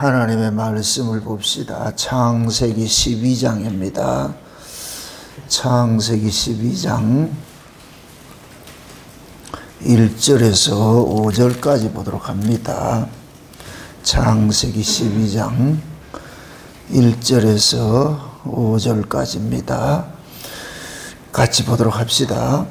하나님의 말씀을 봅시다. 창세기 12장입니다. 창세기 12장 1절에서 5절까지 보도록 합니다. 창세기 12장 1절에서 5절까지입니다. 같이 보도록 합시다.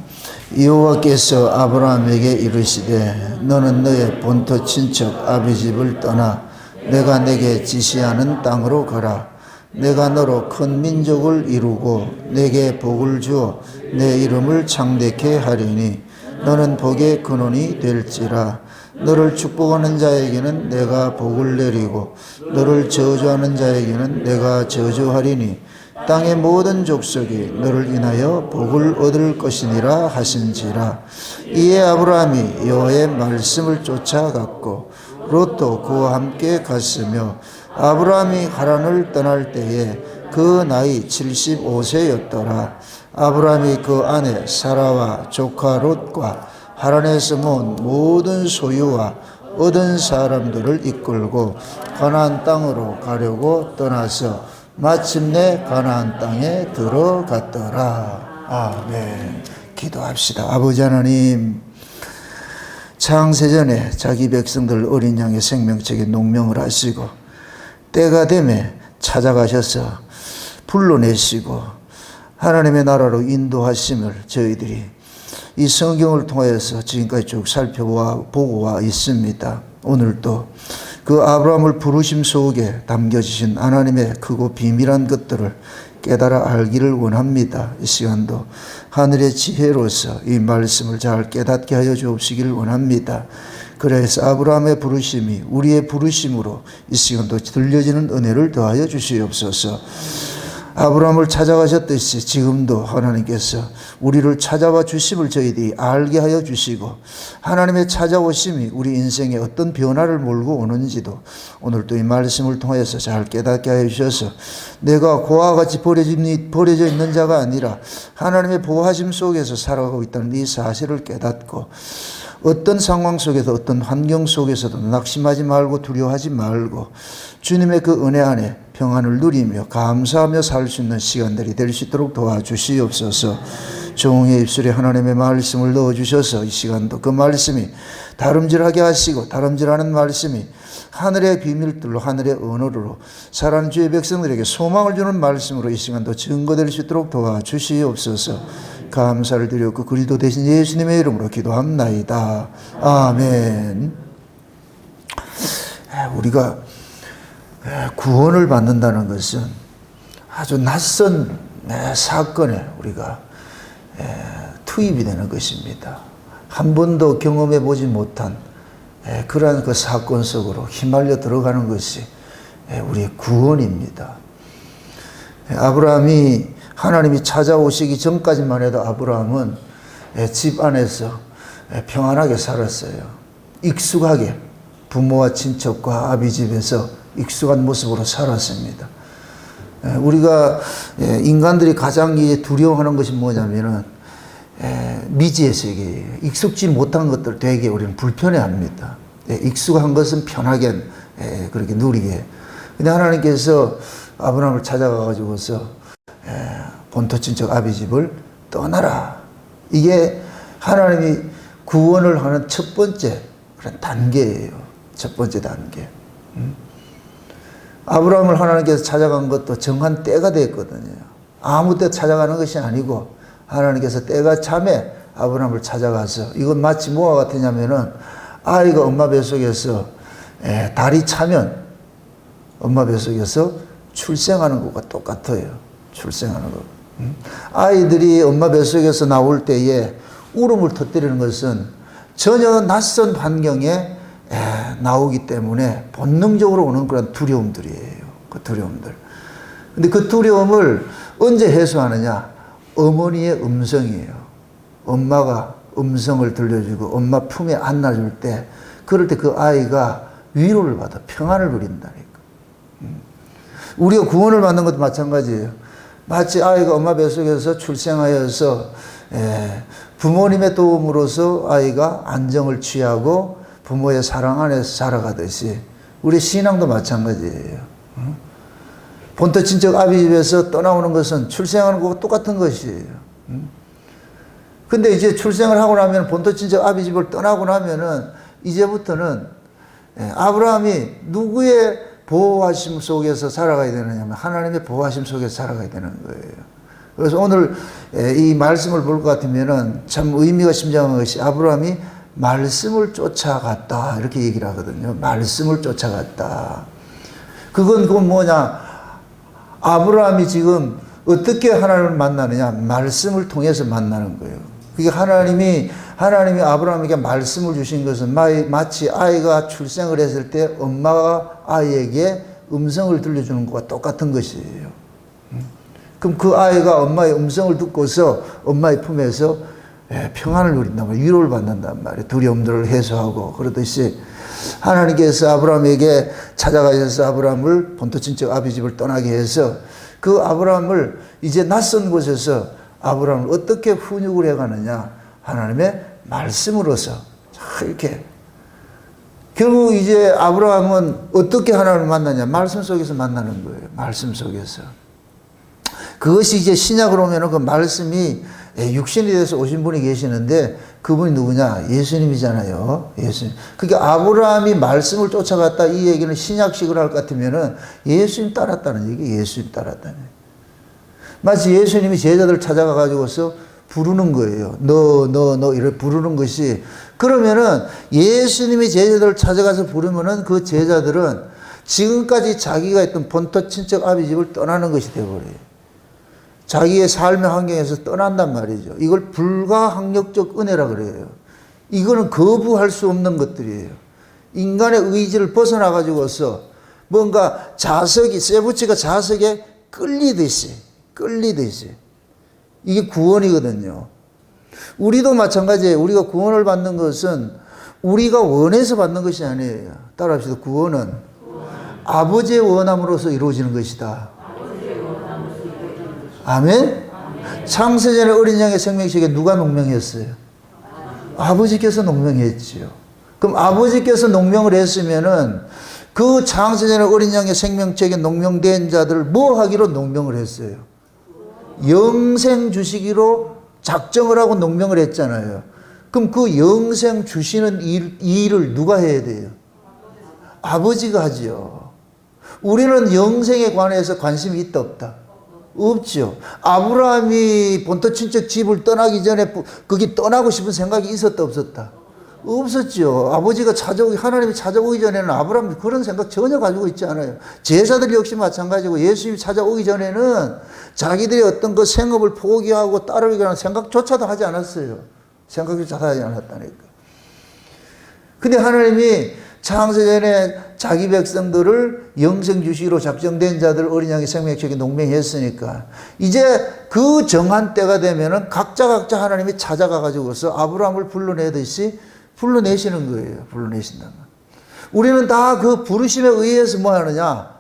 여호와께서 아브라함에게 이르시되 너는 너의 본토 친척 아비집을 떠나 내가 내게 지시하는 땅으로 가라. 내가 너로 큰 민족을 이루고 내게 복을 주어 내 이름을 창대케 하리니 너는 복의 근원이 될지라. 너를 축복하는 자에게는 내가 복을 내리고 너를 저주하는 자에게는 내가 저주하리니 땅의 모든 족속이 너를 인하여 복을 얻을 것이니라 하신지라. 이에 아브라함이 여호와의 말씀을 쫓아갔고 롯도 그와 함께 갔으며 아브라함이 하란을 떠날 때에 그 나이 75세였더라. 아브라함이 그 아내 사라와 조카 롯과 하란에서 모은 모든 소유와 얻은 사람들을 이끌고 가나안 땅으로 가려고 떠나서 마침내 가나안 땅에 들어갔더라. 아멘. 기도합시다. 아버지 하나님, 창세전에 자기 백성들 어린 양의 생명책에 농명을 하시고 때가 되매 찾아가셔서 불러내시고 하나님의 나라로 인도하심을 저희들이 이 성경을 통해서 지금까지 쭉 살펴보고 와 있습니다. 오늘도 그 아브라함을 부르심 속에 담겨지신 하나님의 크고 비밀한 것들을 깨달아 알기를 원합니다. 이 시간도 하늘의 지혜로서 이 말씀을 잘 깨닫게 하여 주옵시기를 원합니다. 그래서 아브라함의 부르심이 우리의 부르심으로 이 시간도 들려지는 은혜를 더하여 주시옵소서. 아브라함을 찾아가셨듯이 지금도 하나님께서 우리를 찾아와 주심을 저희들이 알게 하여 주시고 하나님의 찾아오심이 우리 인생에 어떤 변화를 몰고 오는지도 오늘도 이 말씀을 통해서 잘 깨닫게 하여 주셔서 내가 고아와 같이 버려져 있는 자가 아니라 하나님의 보호하심 속에서 살아가고 있다는 이 사실을 깨닫고 어떤 상황 속에서 어떤 환경 속에서도 낙심하지 말고 두려워하지 말고 주님의 그 은혜 안에 평안을 누리며 감사하며 살 수 있는 시간들이 될 수 있도록 도와주시옵소서. 종의 입술에 하나님의 말씀을 넣어주셔서 이 시간도 그 말씀이 다름질하게 하시고 다름질하는 말씀이 하늘의 비밀들로 하늘의 언어로 살아가는 주의 백성들에게 소망을 주는 말씀으로 이 시간도 증거될 수 있도록 도와주시옵소서. 감사를 드렸고 그리스도 대신 예수님의 이름으로 기도합나이다. 아멘. 우리가 구원을 받는다는 것은 아주 낯선 사건에 우리가 투입이 되는 것입니다. 한 번도 경험해 보지 못한 그러한 그 사건 속으로 휘말려 들어가는 것이 우리의 구원입니다. 아브라함이 하나님이 찾아오시기 전까지만 해도 아브라함은 집 안에서 평안하게 살았어요. 익숙하게 부모와 친척과 아비 집에서 익숙한 모습으로 살았습니다. 우리가 인간들이 가장 두려워하는 것이 뭐냐면은 미지의 세계예요. 익숙지 못한 것들 되게 우리는 불편해합니다. 익숙한 것은 편하게 그렇게 누리게. 근데 하나님께서 아브라함을 찾아가가지고서 본토 친척 아비 집을 떠나라. 이게 하나님이 구원을 하는 첫 번째 그런 단계예요. 첫 번째 단계. 아브라함을 하나님께서 찾아간 것도 정한 때가 됐거든요. 아무 때 찾아가는 것이 아니고 하나님께서 때가 참에 아브라함을 찾아가서 이건 마치 뭐와 같으냐면은 아이가 엄마 뱃속에서 달이 차면 엄마 뱃속에서 출생하는 것과 똑같아요. 출생하는 것. 아이들이 엄마 뱃속에서 나올 때에 울음을 터뜨리는 것은 전혀 낯선 환경에 나오기 때문에 본능적으로 오는 그런 두려움들이에요. 그 두려움들. 근데 그 두려움을 언제 해소하느냐? 어머니의 음성이에요. 엄마가 음성을 들려주고 엄마 품에 안아줄 때 그럴 때 그 아이가 위로를 받아 평안을 누린다니까. 우리가 구원을 받는 것도 마찬가지예요. 마치 아이가 엄마 뱃속에서 출생하여서 부모님의 도움으로서 아이가 안정을 취하고 부모의 사랑 안에서 자라가듯이 우리 신앙도 마찬가지예요. 본토 친척 아비 집에서 떠나오는 것은 출생하는 것과 똑같은 것이에요. 근데 이제 출생을 하고 나면 본토 친척 아비 집을 떠나고 나면은 이제부터는 아브라함이 누구의 보호하심 속에서 살아가야 되느냐면 하나님의 보호하심 속에서 살아가야 되는 거예요. 그래서 오늘 이 말씀을 볼 것 같으면은 참 의미가 심장한 것이 아브라함이 말씀을 쫓아갔다 이렇게 얘기를 하거든요. 말씀을 쫓아갔다. 그건 뭐냐? 아브라함이 지금 어떻게 하나님을 만나느냐? 말씀을 통해서 만나는 거예요. 그게 하나님이 아브라함에게 말씀을 주신 것은 마치 아이가 출생을 했을 때 엄마가 아이에게 음성을 들려주는 것과 똑같은 것이에요. 그럼 그 아이가 엄마의 음성을 듣고서 엄마의 품에서 평안을 누린단 말이에요. 위로를 받는단 말이에요. 두려움들을 해소하고. 그러듯이 하나님께서 아브라함에게 찾아가셔서 아브라함을 본토 친척 아비 집을 떠나게 해서 그 아브라함을 이제 낯선 곳에서 아브라함을 어떻게 훈육을 해가느냐? 하나님의 말씀으로서 이렇게 결국 이제 아브라함은 어떻게 하나님을 만나냐? 말씀 속에서 만나는 거예요. 말씀 속에서. 그것이 이제 신약으로 오면은 그 말씀이 육신이 돼서 오신 분이 계시는데 그분이 누구냐? 예수님이잖아요. 예수님. 그러니까 아브라함이 말씀을 쫓아갔다 이 얘기는 신약식으로 할 것 같으면은 예수님 따랐다는 얘기, 예수님 따랐다는 얘기. 마치 예수님이 제자들 찾아가 가지고서 부르는 거예요. 너 이렇게 부르는 것이 그러면은 예수님이 제자들을 찾아가서 부르면은 그 제자들은 지금까지 자기가 있던 본토 친척 아비 집을 떠나는 것이 되어버려요. 자기의 삶의 환경에서 떠난단 말이죠. 이걸 불가항력적 은혜라 그래요. 이거는 거부할 수 없는 것들이에요. 인간의 의지를 벗어나 가지고서 뭔가 자석이 쇠붙이가 자석에 끌리듯이 이게 구원이거든요. 우리도 마찬가지예요. 우리가 구원을 받는 것은 우리가 원해서 받는 것이 아니에요. 따라합시다. 구원은 아버지의 원함으로서 이루어지는 것이다. 아멘? 창세전에 어린 양의 생명식에 누가 농명했어요? 아버지께서 농명했지요. 그럼 아버지께서 농명을 했으면은 그 창세전에 어린 양의 생명책에 농명된 자들을 뭐 하기로 농명을 했어요? 영생 주시기로 작정을 하고 농명을 했잖아요. 그럼 그 영생 주시는 일을 누가 해야 돼요? 아버지가 하지요. 우리는 영생에 관해서 관심이 있다 없다? 없죠. 아브라함이 본토 친척 집을 떠나기 전에 거기 떠나고 싶은 생각이 있었다 없었다? 없었죠. 아버지가 하나님이 찾아오기 전에는 아브라함이 그런 생각 전혀 가지고 있지 않아요. 제자들 역시 마찬가지고 예수님이 찾아오기 전에는 자기들의 어떤 그 생업을 포기하고 따르기라는 생각조차도 하지 않았어요. 생각조차도 하지 않았다니까. 근데 하나님이 창세전에 자기 백성들을 영생 주시기로 작정된 자들 어린 양의 생명책에 농명했으니까 이제 그 정한 때가 되면은 각자 하나님이 찾아가 가지고서 아브라함을 불러내듯이 불러내시는 거예요. 불러내신다는 거. 우리는 다 그 부르심에 의해서 뭐 하느냐?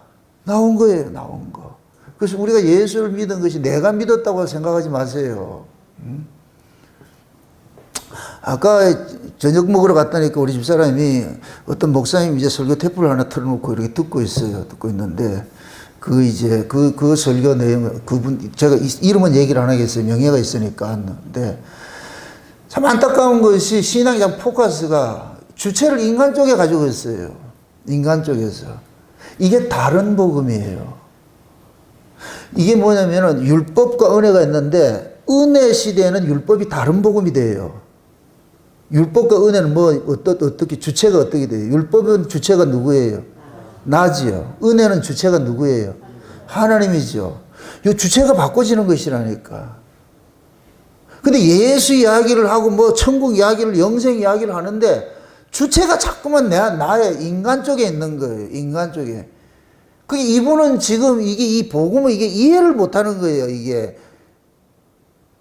나온 거예요. 나온 거. 그래서 우리가 예수를 믿은 것이 내가 믿었다고 생각하지 마세요. 아까 저녁 먹으러 갔다니까 우리 집사람이 어떤 목사님이 이제 설교 테이프를 하나 틀어놓고 이렇게 듣고 있어요. 듣고 있는데 그 설교 내용 그분 제가 이름은 얘기를 안 하겠어요. 명예가 있으니까. 근데 참 안타까운 것이 신앙의 포커스가 주체를 인간 쪽에 가지고 있어요. 인간 쪽에서. 이게 다른 복음이에요. 이게 뭐냐면은 율법과 은혜가 있는데 은혜 시대에는 율법이 다른 복음이 돼요. 율법과 은혜는 어떻게 주체가 어떻게 돼요? 율법은 주체가 누구예요? 나지요. 은혜는 주체가 누구예요? 하나님이죠. 이 주체가 바꿔지는 것이라니까. 근데 예수 이야기를 하고 천국 이야기를 영생 이야기를 하는데 주체가 자꾸만 나의 인간 쪽에 있는 거예요. 인간 쪽에. 이분은 지금 이 복음을 이해를 못 하는 거예요. 이게.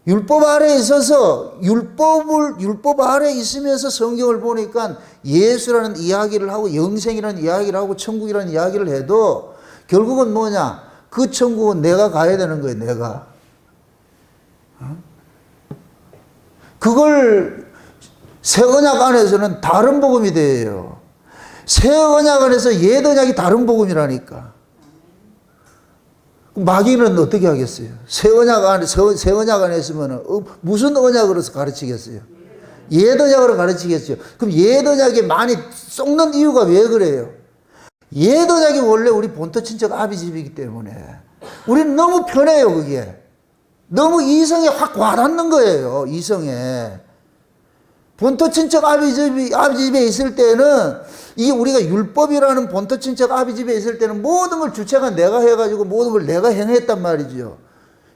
율법 아래에 있어서 율법 아래에 있으면서 성경을 보니까 예수라는 이야기를 하고 영생이라는 이야기를 하고 천국이라는 이야기를 해도 결국은 뭐냐? 그 천국은 내가 가야 되는 거예요. 내가. 그걸 새 언약 안에서는 다른 복음이 돼요. 새 언약 안에서 옛 언약이 다른 복음이라니까. 마귀는 어떻게 하겠어요? 새 언약 안에 있으면 무슨 언약으로서 가르치겠어요? 옛 언약으로 가르치겠어요? 그럼 옛 언약이 많이 썩는 이유가 왜 그래요? 옛 언약이 원래 우리 본토 친척 아비집이기 때문에 우리는 너무 편해요. 그게 너무 이성에 확 와닿는 거예요. 이성에. 본토 친척 아비집에 있을 때는 이게 우리가 율법이라는 본토 친척 아비집에 있을 때는 모든 걸 주체가 내가 해가지고 모든 걸 내가 행했단 말이죠.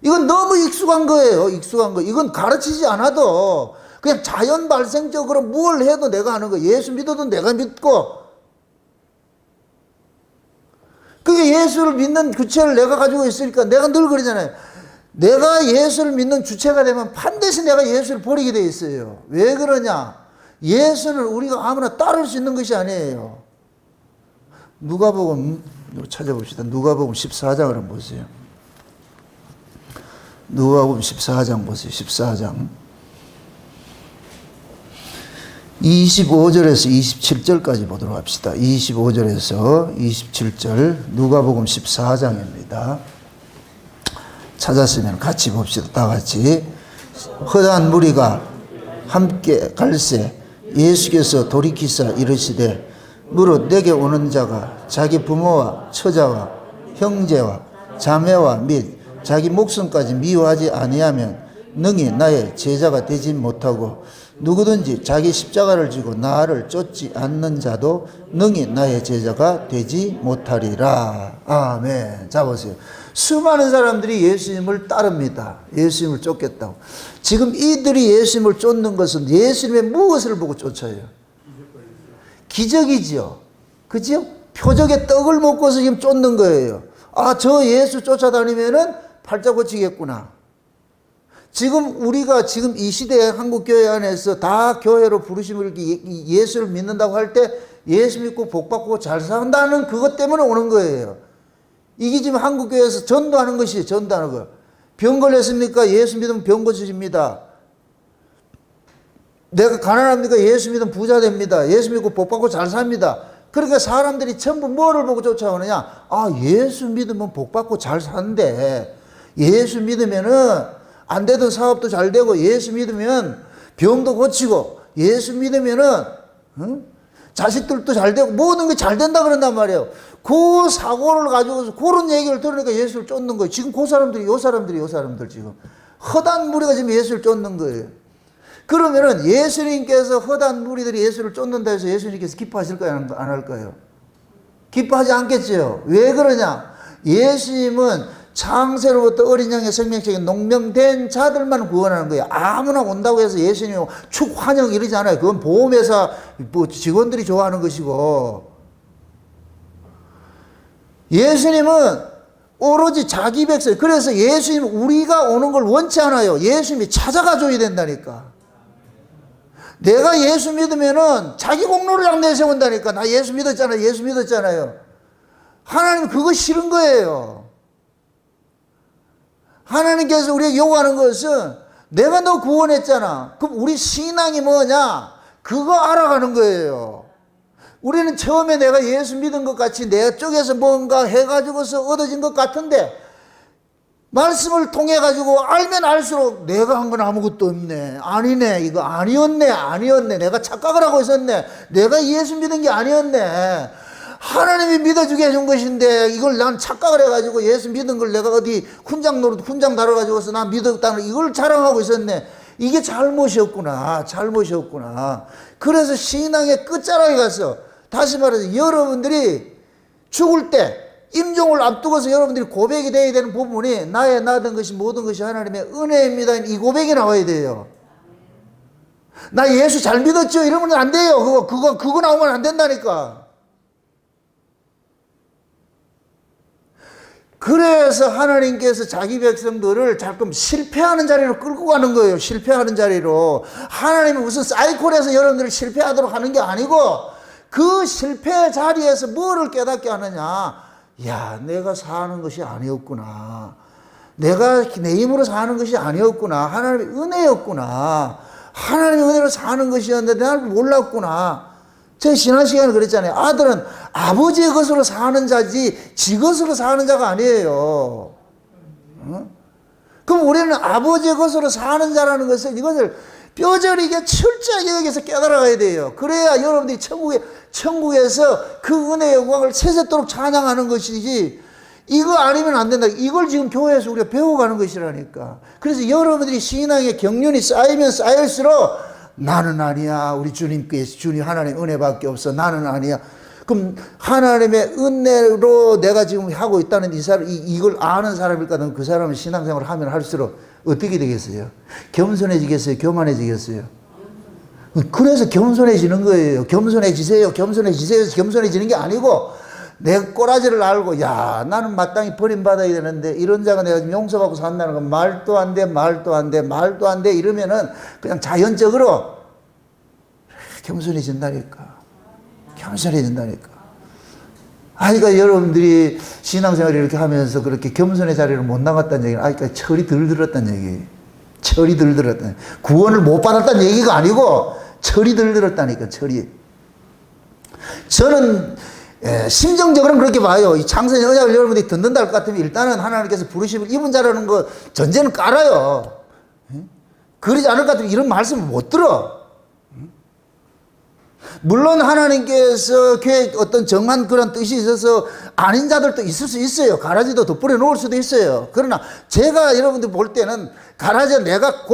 이건 너무 익숙한 거예요. 익숙한 거. 이건 가르치지 않아도 그냥 자연 발생적으로 뭘 해도 내가 하는 거. 예수 믿어도 내가 믿고. 그게 예수를 믿는 주체를 내가 가지고 있으니까 내가 늘 그러잖아요. 내가 예수를 믿는 주체가 되면 반드시 내가 예수를 버리게 돼 있어요. 왜 그러냐? 예수는 우리가 아무나 따를 수 있는 것이 아니에요. 누가복음 찾아봅시다. 누가복음 14장을 한번 보세요. 누가복음 14장 보세요. 14장 25절에서 27절까지 보도록 합시다. 25절에서 27절 누가복음 14장입니다. 찾았으면 같이 봅시다. 다 같이. 허다한 무리가 함께 갈새 예수께서 돌이키사 이르시되 무릇 내게 오는 자가 자기 부모와 처자와 형제와 자매와 및 자기 목숨까지 미워하지 아니하면 능히 나의 제자가 되지 못하고 누구든지 자기 십자가를 지고 나를 쫓지 않는 자도 능히 나의 제자가 되지 못하리라. 아멘. 자 보세요. 수많은 사람들이 예수님을 따릅니다. 예수님을 쫓겠다고. 지금 이들이 예수님을 쫓는 것은 예수님의 무엇을 보고 쫓아요? 기적이지요. 그죠? 표적의 떡을 먹고서 지금 쫓는 거예요. 아, 저 예수 쫓아다니면은 팔자 고치겠구나. 지금 우리가 지금 이 시대의 한국교회 안에서 다 교회로 부르심을 예수를 믿는다고 할 때 예수 믿고 복받고 잘 산다는 그것 때문에 오는 거예요. 이게 지금 한국교회에서 전도하는 것이에요. 전도하는 거. 병 걸렸습니까? 예수 믿으면 병 고쳐집니다. 내가 가난합니까? 예수 믿으면 부자 됩니다. 예수 믿고 복받고 잘 삽니다. 그러니까 사람들이 전부 뭐를 보고 쫓아오느냐? 아, 예수 믿으면 복받고 잘 산대. 예수 믿으면은 안 되던 사업도 잘 되고, 예수 믿으면 병도 고치고, 예수 믿으면은 자식들도 잘 되고 모든 게 잘 된다 그런단 말이에요. 그 사고를 가지고서 그런 얘기를 들으니까 예수를 쫓는 거예요. 지금 그 사람들이 요 사람들 지금 허단 무리가 지금 예수를 쫓는 거예요. 그러면은 예수님께서 허단 무리들이 예수를 쫓는다 해서 예수님께서 기뻐하실까요? 안 할까요? 기뻐하지 않겠죠. 왜 그러냐? 예수님은 창세로부터 어린 양의 생명책에 농명된 자들만 구원하는 거예요. 아무나 온다고 해서 예수님이 축환영 이러지 않아요. 그건 보험회사 뭐 직원들이 좋아하는 것이고, 예수님은 오로지 자기 백성. 그래서 예수님 우리가 오는 걸 원치 않아요. 예수님이 찾아가 줘야 된다니까. 내가 예수 믿으면은 자기 공로를 안 내세운다니까. 나 예수 믿었잖아요. 하나님 그거 싫은 거예요. 하나님께서 우리에게 요구하는 것은 내가 너 구원했잖아. 그럼 우리 신앙이 뭐냐? 그거 알아가는 거예요. 우리는 처음에 내가 예수 믿은 것 같이 내 쪽에서 뭔가 해가지고서 얻어진 것 같은데, 말씀을 통해 가지고 알면 알수록 내가 한 건 아무것도 없네. 아니네. 이거 아니었네. 내가 착각을 하고 있었네. 내가 예수 믿은 게 아니었네. 하나님이 믿어주게 해준 것인데 이걸 난 착각을 해가지고 예수 믿은 걸 내가 어디 훈장 다뤄가지고서 난 믿었다는 이걸 자랑하고 있었네. 이게 잘못이었구나. 그래서 신앙의 끝자락에 가서, 다시 말해서 여러분들이 죽을 때 임종을 앞두고서 여러분들이 고백이 돼야 되는 부분이 나의 나된 것이 모든 것이 하나님의 은혜입니다. 이 고백이 나와야 돼요. 나 예수 잘 믿었죠? 이러면 안 돼요. 그거 나오면 안 된다니까. 그래서 하나님께서 자기 백성들을 자꾸 실패하는 자리로 끌고 가는 거예요. 실패하는 자리로. 하나님은 무슨 사이클에서 여러분들을 실패하도록 하는 게 아니고, 그 실패 자리에서 뭐를 깨닫게 하느냐. 야, 내가 사는 것이 아니었구나. 내가 내 힘으로 사는 것이 아니었구나. 하나님의 은혜였구나. 하나님의 은혜로 사는 것이었는데 나를 몰랐구나. 제 지난 시간에 그랬잖아요. 아들은 아버지의 것으로 사는 자지 지 것으로 사는 자가 아니에요. 그럼 우리는 아버지의 것으로 사는 자라는 것을 이것을 뼈저리게 철저하게 여기서 깨달아가야 돼요. 그래야 여러분들이 천국에서 그 은혜의 영광을 세세토록 찬양하는 것이지, 이거 아니면 안 된다. 이걸 지금 교회에서 우리가 배워가는 것이라니까. 그래서 여러분들이 신앙의 경륜이 쌓이면 쌓일수록 나는 아니야. 우리 주님께서 주님 하나님 은혜밖에 없어. 나는 아니야. 그럼 하나님의 은혜로 내가 지금 하고 있다는 이걸 아는 사람일까? 그 사람은 신앙생활을 하면 할수록 어떻게 되겠어요? 겸손해지겠어요? 교만해지겠어요? 그래서 겸손해지는 거예요. 겸손해지세요. 겸손해지세요. 겸손해지는 게 아니고 내 꼬라지를 알고, 야, 나는 마땅히 버림받아야 되는데 이런 자가 내가 지금 용서받고 산다는 건 말도 안 돼, 말도 안 돼, 말도 안 돼 이러면은 그냥 자연적으로 겸손해진다니까. 겸손해진다니까. 그러니까 여러분들이 신앙생활을 이렇게 하면서 그렇게 겸손의 자리를 못 나갔다는 얘기는, 그러니까 철이 덜 들었다는 얘기. 철이 덜 들었다는, 구원을 못 받았다는 얘기가 아니고 철이 덜 들었다니까, 철이. 저는 심정적으로는 그렇게 봐요. 이 창세의 언약을 여러분들이 듣는다 할 것 같으면 일단은 하나님께서 부르심을 입은 자라는 거 전제는 깔아요. 그러지 않을 것 같으면 이런 말씀을 못 들어. 물론 하나님께서 교회에 어떤 정한 그런 뜻이 있어서 아닌 자들도 있을 수 있어요. 가라지도 덧뿌려 놓을 수도 있어요. 그러나 제가 여러분들 볼 때는 가라지, 내가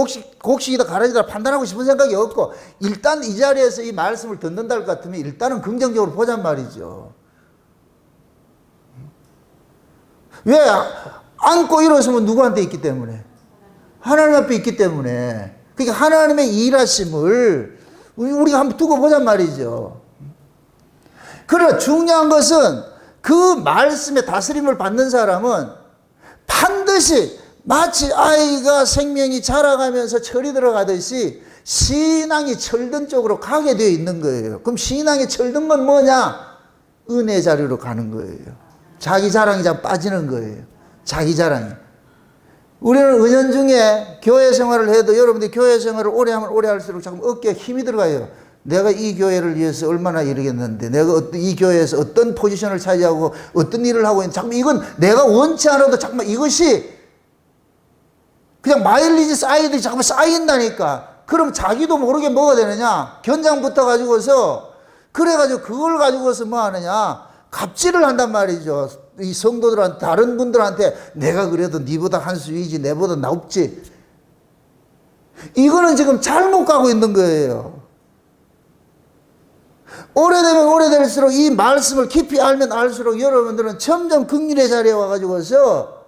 곡식이다 가라지다 판단하고 싶은 생각이 없고, 일단 이 자리에서 이 말씀을 듣는다 할 것 같으면 일단은 긍정적으로 보잔 말이죠. 왜? 안고 일어서면 누구한테 있기 때문에? 하나님 앞에 있기 때문에. 그러니까 하나님의 일하심을 우리가 한번 두고 보잔 말이죠. 그러나 중요한 것은 그 말씀의 다스림을 받는 사람은 반드시 마치 아이가 생명이 자라가면서 철이 들어가듯이 신앙이 철든 쪽으로 가게 되어 있는 거예요. 그럼 신앙이 철든 건 뭐냐? 은혜 자리로 가는 거예요. 자기 자랑이 좀 빠지는 거예요. 자기 자랑이. 우리는 은연중에 교회 생활을 해도 여러분들이 교회 생활을 오래 하면 오래 할수록 자꾸 어깨에 힘이 들어가요. 내가 이 교회를 위해서 얼마나 이루겠는데, 내가 이 교회에서 어떤 포지션을 차지하고 어떤 일을 하고 있는데, 자꾸 이건 내가 원치 않아도 자꾸 이것이 그냥 마일리지 쌓이듯이 자꾸 쌓인다니까. 그럼 자기도 모르게 뭐가 되느냐? 견장 붙어가지고서, 그래가지고 그걸 가지고서 뭐 하느냐? 갑질을 한단 말이죠. 이 성도들한테, 다른 분들한테 내가 그래도 니보다 한 수위지, 내보다 높지. 이거는 지금 잘못 가고 있는 거예요. 오래되면 오래될수록 이 말씀을 깊이 알면 알수록 여러분들은 점점 긍휼의 자리에 와가지고서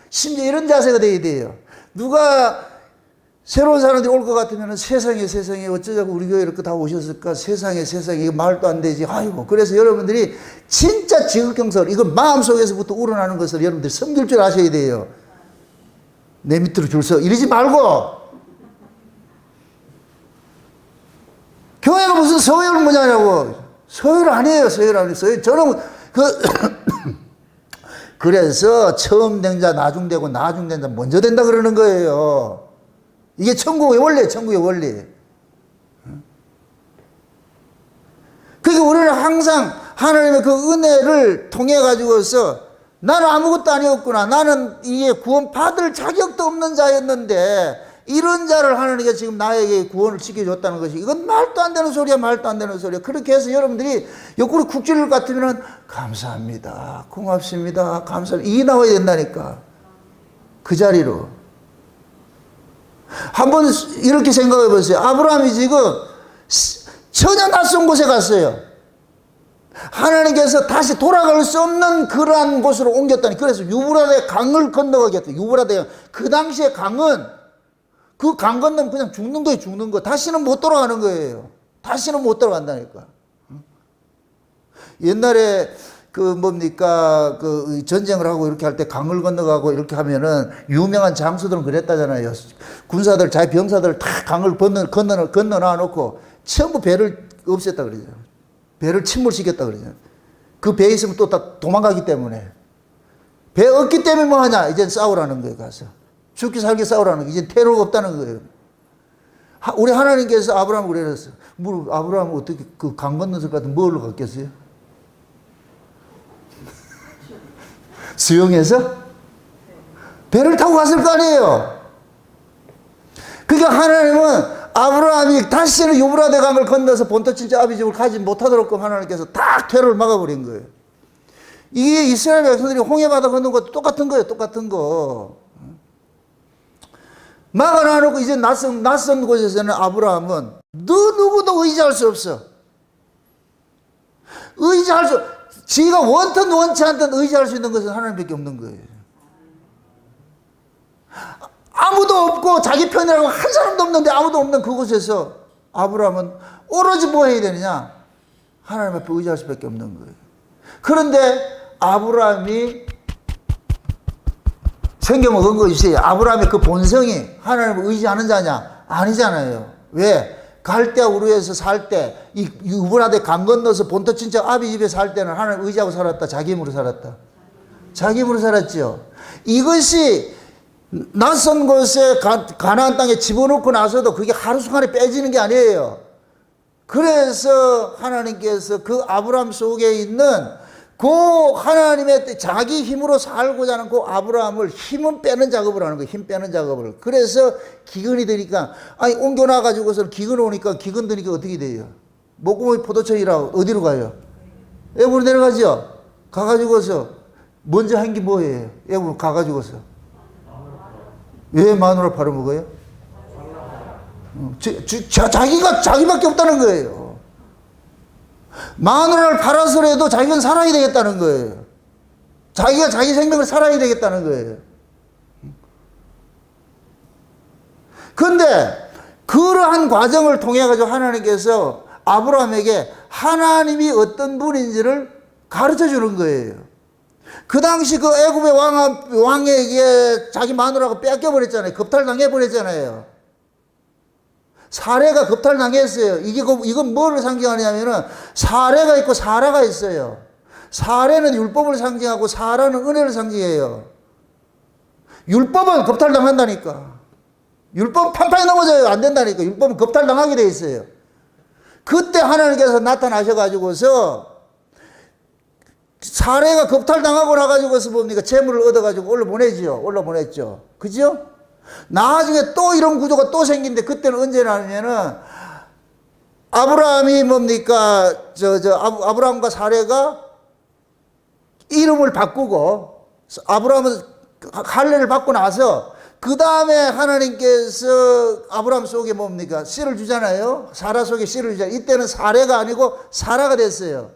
심지어 이런 자세가 돼야 돼요. 누가 새로운 사람들이 올 것 같으면 세상에 어쩌자고 우리 교회 이렇게 다 오셨을까? 세상에 이거 말도 안 되지. 아이고. 그래서 여러분들이 진짜 지극경설, 이거 마음속에서부터 우러나는 것을 여러분들이 섬길 줄 아셔야 돼요. 내 밑으로 줄 서 이러지 말고. 교회가 무슨 서열 문화냐고. 서열 아니에요. 서열 아니에요. 저는 그래서 처음 된 자 나중되고 나중된 자 먼저 된다 그러는 거예요. 이게 천국의 원리예요. 천국의 원리. 그러니까 우리는 항상 하나님의 그 은혜를 통해 가지고서 나는 아무것도 아니었구나. 나는 이게 구원 받을 자격도 없는 자였는데 이런 자를 하나님께서 지금 나에게 구원을 시켜줬다는 것이, 이건 말도 안 되는 소리야. 말도 안 되는 소리야. 그렇게 해서 여러분들이 옆구리 쿡 찔릴 것 같으면 감사합니다. 고맙습니다. 감사합니다. 이게 나와야 된다니까. 그 자리로. 한번 이렇게 생각해 보세요. 아브라함이 지금 전혀 낯선 곳에 갔어요. 하나님께서 다시 돌아갈 수 없는 그러한 곳으로 옮겼다니. 그래서 유브라데 강을 건너가게 했다. 유브라데, 그 당시에 강은, 그 강 건너면 그냥 죽는 거예요. 죽는 거. 다시는 못 돌아가는 거예요. 다시는 못 돌아간다니까. 옛날에 그 전쟁을 하고 이렇게 할 때 강을 건너가고 이렇게 하면은 유명한 장수들은 그랬다잖아요. 군사들, 자기 병사들 다 강을 건너놔 놓고 전부 배를 없앴다 그러죠. 배를 침몰시켰다 그러죠. 그 배에 있으면 또 다 도망가기 때문에. 배 없기 때문에 뭐 하냐? 이젠 싸우라는 거예요. 가서. 죽기 살기 싸우라는 거예요. 이제 테러가 없다는 거예요. 우리 하나님께서 아브라함을 그랬어요. 아브라함은 어떻게 그 강 건너서 같은 뭘로 갔겠어요? 수영해서? 배를 타고 갔을 거 아니에요. 그러니까 하나님은 아브라함이 다시는 유브라데 강을 건너서 본토 친자 아비 집을 가지 못하도록 하나님께서 딱 퇴로를 막아버린 거예요. 이게 이스라엘 백성들이 홍해바다 건넌 것도 똑같은 거예요. 똑같은 거. 막아놔놓고 이제 낯선 곳에서는 아브라함은 누구도 의지할 수 없어. 지가 원튼 원치 않든 의지할 수 있는 것은 하나님밖에 없는 거예요. 아무도 없고 자기 편이라고 한 사람도 없는데 아무도 없는 그곳에서 아브라함은 오로지 뭐 해야 되느냐? 하나님 앞에 의지할 수밖에 없는 거예요. 그런데 아브라함이 성경 언거 있어요. 아브라함의 그 본성이 하나님을 의지하는 자냐? 아니잖아요. 왜? 갈대아 우르에서 살 때, 이 유브라데 강 건너서 본토 친척 아비 집에 살 때는 하나님 의지하고 살았다. 자기 힘으로 살았다. 자기 힘으로 살았죠. 이것이 낯선 곳에 가나안 땅에 집어넣고 나서도 그게 하루속안에 빼지는 게 아니에요. 그래서 하나님께서 그 아브라함 속에 있는 그 하나님의 자기 힘으로 살고자 하는 그 아브라함을 힘은 빼는 작업을 하는 거예요. 힘 빼는 작업을. 그래서 기근이 되니까, 아니, 옮겨놔가지고서 기근 오니까, 기근 드니까 어떻게 돼요? 목구멍이 포도청이라고 어디로 가요? 애굽으로 내려가죠? 가가지고서, 먼저 한 게 뭐예요? 애굽으로 가가지고서. 왜 마누라 팔아먹어요? 자기밖에 없다는 거예요. 마누라를 팔아서라도 자기는 살아야 되겠다는 거예요. 자기가 자기 생명을 살아야 되겠다는 거예요. 그런데 그러한 과정을 통해 가지고 하나님께서 아브라함에게 하나님이 어떤 분인지를 가르쳐 주는 거예요. 그 당시 그 애굽의 왕에게 자기 마누라가 뺏겨버렸잖아요. 겁탈당해버렸잖아요. 사례가 겁탈당했어요. 이건 뭐를 상징하냐면은 사례가 있고 사라가 있어요. 사례는 율법을 상징하고 사라는 은혜를 상징해요. 율법은 겁탈당한다니까. 율법은 판판이 넘어져요. 안 된다니까. 율법은 겁탈당하게 돼 있어요. 그때 하나님께서 나타나셔가지고서 사례가 겁탈당하고 나가지고서 뭡니까? 재물을 얻어가지고 올라보냈죠. 그죠? 나중에 또 이런 구조가 또 생긴데 그때는 언제냐면은 아브라함이 뭡니까? 아브라함과 사례가 이름을 바꾸고 아브라함은 할례를 받고 나서 그 다음에 하나님께서 아브라함 속에 뭡니까? 씨를 주잖아요. 사라 속에 씨를 주잖아요. 이때는 사례가 아니고 사라가 됐어요.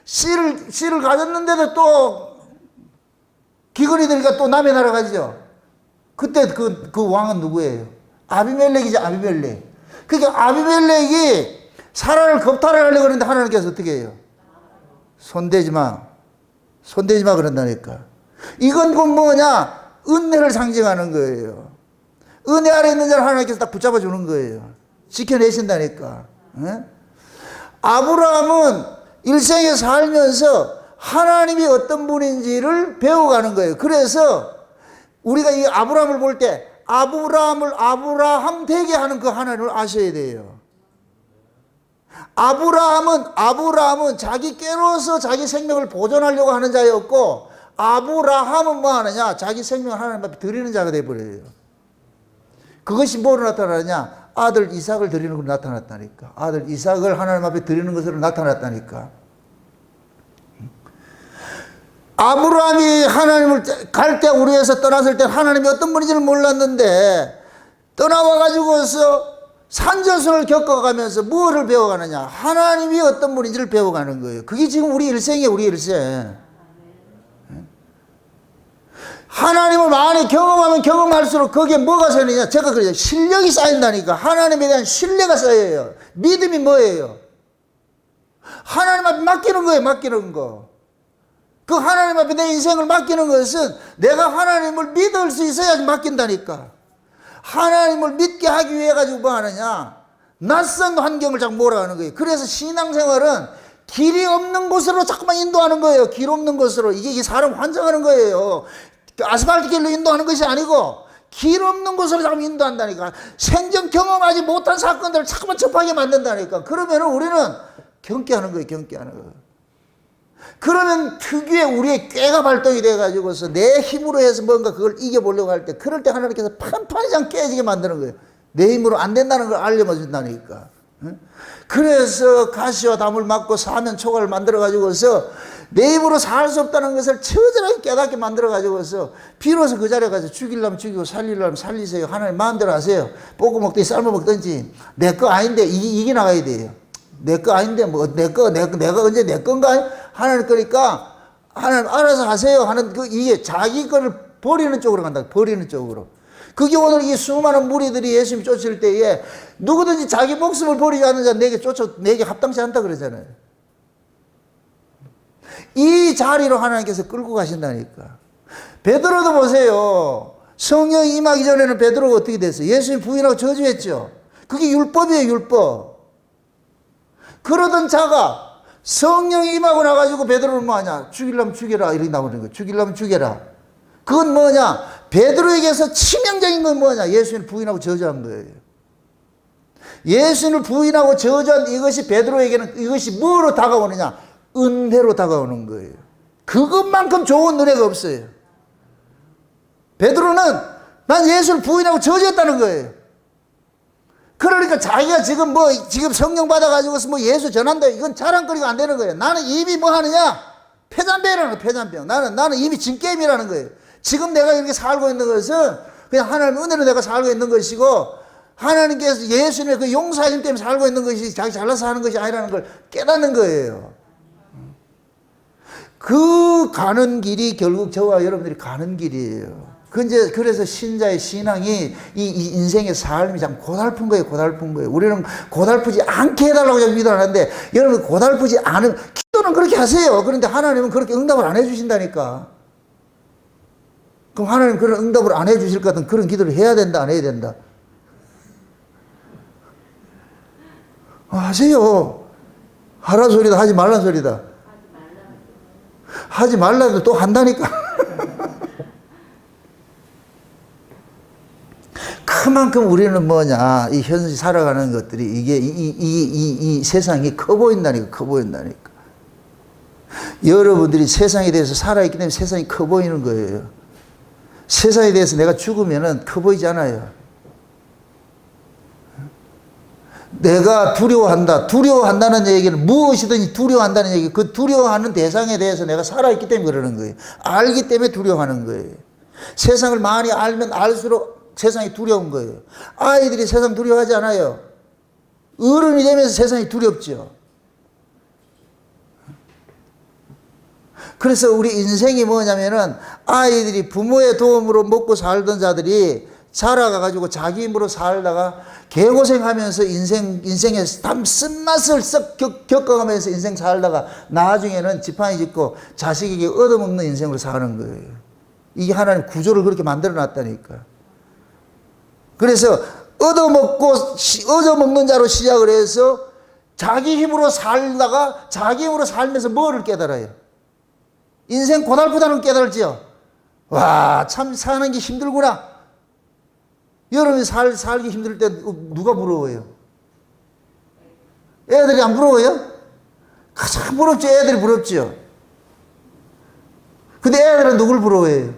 씨를 가졌는데도 또 기근이 되니까 또 남의 나라 가죠. 그때 그 왕은 누구예요? 아비멜렉이죠. 아비멜렉. 그러니까 아비멜렉이 사라를 겁탈을 하려고 그러는데 하나님께서 어떻게 해요? 손대지 마 그런다니까. 이건 그 뭐냐? 은혜를 상징하는 거예요. 은혜 아래 있는 자를 하나님께서 딱 붙잡아 주는 거예요. 지켜내신다니까. 네? 아브라함은 일생에 살면서 하나님이 어떤 분인지를 배워가는 거예요. 그래서 우리가 이 아브라함을 볼 때 아브라함을 아브라함 되게 하는 그 하나님을 아셔야 돼요. 아브라함은 자기 깨로서 자기 생명을 보존하려고 하는 자였고, 아브라함은 뭐 하느냐? 자기 생명을 하나님 앞에 드리는 자가 되어버려요. 그것이 뭐로 나타나느냐? 아들 이삭을 드리는 것으로 나타났다니까. 아들 이삭을 하나님 앞에 드리는 것으로 나타났다니까. 아브라함이 하나님을 갈대아 우르에서 떠났을 때 하나님이 어떤 분인지를 몰랐는데 떠나와가지고서 산전수를 겪어가면서 무엇을 배워가느냐? 하나님이 어떤 분인지를 배워가는 거예요. 그게 지금 우리 일생이에요. 우리 일생. 하나님을 많이 경험하면 경험할수록 거기에 뭐가 쌓이느냐? 제가 그래요. 실력이 쌓인다니까. 하나님에 대한 신뢰가 쌓여요. 믿음이 뭐예요? 하나님 앞에 맡기는 거예요. 맡기는 거. 그 하나님 앞에 내 인생을 맡기는 것은 내가 하나님을 믿을 수 있어야지 맡긴다니까. 하나님을 믿게 하기 위해 가지고 뭐 하느냐? 낯선 환경을 자꾸 몰아가는 거예요. 그래서 신앙생활은 길이 없는 곳으로 자꾸만 인도하는 거예요. 길 없는 곳으로. 이게 사람 환장하는 거예요. 아스팔트 길로 인도하는 것이 아니고 길 없는 곳으로 자꾸 인도한다니까. 생전 경험하지 못한 사건들을 자꾸만 접하게 만든다니까. 그러면 우리는 경계하는 거예요. 경계하는 거예요. 그러면 특유의 우리의 꾀가 발동이 돼가지고서 내 힘으로 해서 뭔가 그걸 이겨보려고 할 때, 그럴 때 하나님께서 판판이장 깨지게 만드는 거예요. 내 힘으로 안 된다는 걸 알려준다니까. 그래서 가시와 담을 막고 사면 초가를 만들어가지고서 내 힘으로 살 수 없다는 것을 처절하게 깨닫게 만들어가지고서 비로소 그 자리에 가서 죽이려면 죽이고 살리려면 살리세요. 하나님 마음대로 하세요. 볶아 먹든지 삶아 먹든지. 내 거 아닌데 이게 나가야 돼요. 내 거 아닌데 뭐 내가 언제 내 건가? 하나님 거니까 하나님 알아서 하세요 하는 이게 자기 거를 버리는 쪽으로 간다. 버리는 쪽으로. 그게 오늘 이 수많은 무리들이 예수님 쫓을 때에 누구든지 자기 목숨을 버리지 않는 자 내게 합당치 않다 그러잖아요. 이 자리로 하나님께서 끌고 가신다니까. 베드로도 보세요. 성령이 임하기 전에는 베드로가 어떻게 됐어요? 예수님 부인하고 저주했죠. 그게 율법이에요. 율법. 그러던 자가 성령이 임하고 나가지고 베드로는 뭐하냐? 죽이려면 죽여라 이렇게 나오는 거예요. 죽이려면 죽여라. 그건 뭐냐? 베드로에게서 치명적인 건 뭐냐? 예수님을 부인하고 저주한 거예요. 예수님을 부인하고 저주한 이것이 베드로에게는 이것이 뭐로 다가오느냐? 은혜로 다가오는 거예요. 그것만큼 좋은 은혜가 없어요. 베드로는 난 예수를 부인하고 저주했다는 거예요. 그러니까 자기가 지금 성령 받아가지고서 뭐 예수 전한다. 이건 자랑거리가 안 되는 거예요. 나는 이미 뭐 하느냐? 폐잔병이라는 거예요. 폐잔병. 나는 이미 진게임이라는 거예요. 지금 내가 이렇게 살고 있는 것은 그냥 하나님의 은혜로 내가 살고 있는 것이고, 하나님께서 예수님의 그 용서하심 때문에 살고 있는 것이 자기 잘나서 하는 것이 아니라는 걸 깨닫는 거예요. 그 가는 길이 결국 저와 여러분들이 가는 길이에요. 그래서 신자의 신앙이 이 인생의 삶이 참 고달픈 거예요. 고달픈 거예요. 우리는 고달프지 않게 해달라고 기도하는데, 여러분 고달프지 않은 기도는 그렇게 하세요. 그런데 하나님은 그렇게 응답을 안 해주신다니까. 그럼 하나님 그런 응답을 안 해주실 것 같은 그런 기도를 해야 된다, 안 해야 된다? 하세요. 하라 소리다, 하지 말라 소리다. 하지 말라도 또 한다니까. 그만큼 우리는 뭐냐, 이 현실 살아가는 것들이 이게 이 세상이 커 보인다니까, 커 보인다니까. 여러분들이 세상에 대해서 살아있기 때문에 세상이 커 보이는 거예요. 세상에 대해서 내가 죽으면은 커 보이지 않아요. 내가 두려워한다. 두려워한다는 얘기는 무엇이든지 두려워한다는 얘기, 그 두려워하는 대상에 대해서 내가 살아있기 때문에 그러는 거예요. 알기 때문에 두려워하는 거예요. 세상을 많이 알면 알수록 세상이 두려운 거예요. 아이들이 세상 두려워하지 않아요. 어른이 되면서 세상이 두렵죠. 그래서 우리 인생이 뭐냐면은, 아이들이 부모의 도움으로 먹고 살던 자들이 자라가가지고 자기 힘으로 살다가 개고생하면서 인생의 쓴맛을 썩 겪어가면서 인생 살다가 나중에는 지팡이 짚고 자식에게 얻어먹는 인생으로 사는 거예요. 이게 하나님 구조를 그렇게 만들어 놨다니까. 그래서 얻어먹는 자로 시작을 해서 자기 힘으로 살다가 자기 힘으로 살면서 뭐를 깨달아요? 인생 고달프다는 걸 깨달지요. 와, 참 사는 게 힘들구나. 여러분이 살기 힘들 때 누가 부러워요? 애들이 안 부러워요? 가장 부럽죠. 애들이 부럽죠. 근데 애들은 누굴 부러워해요?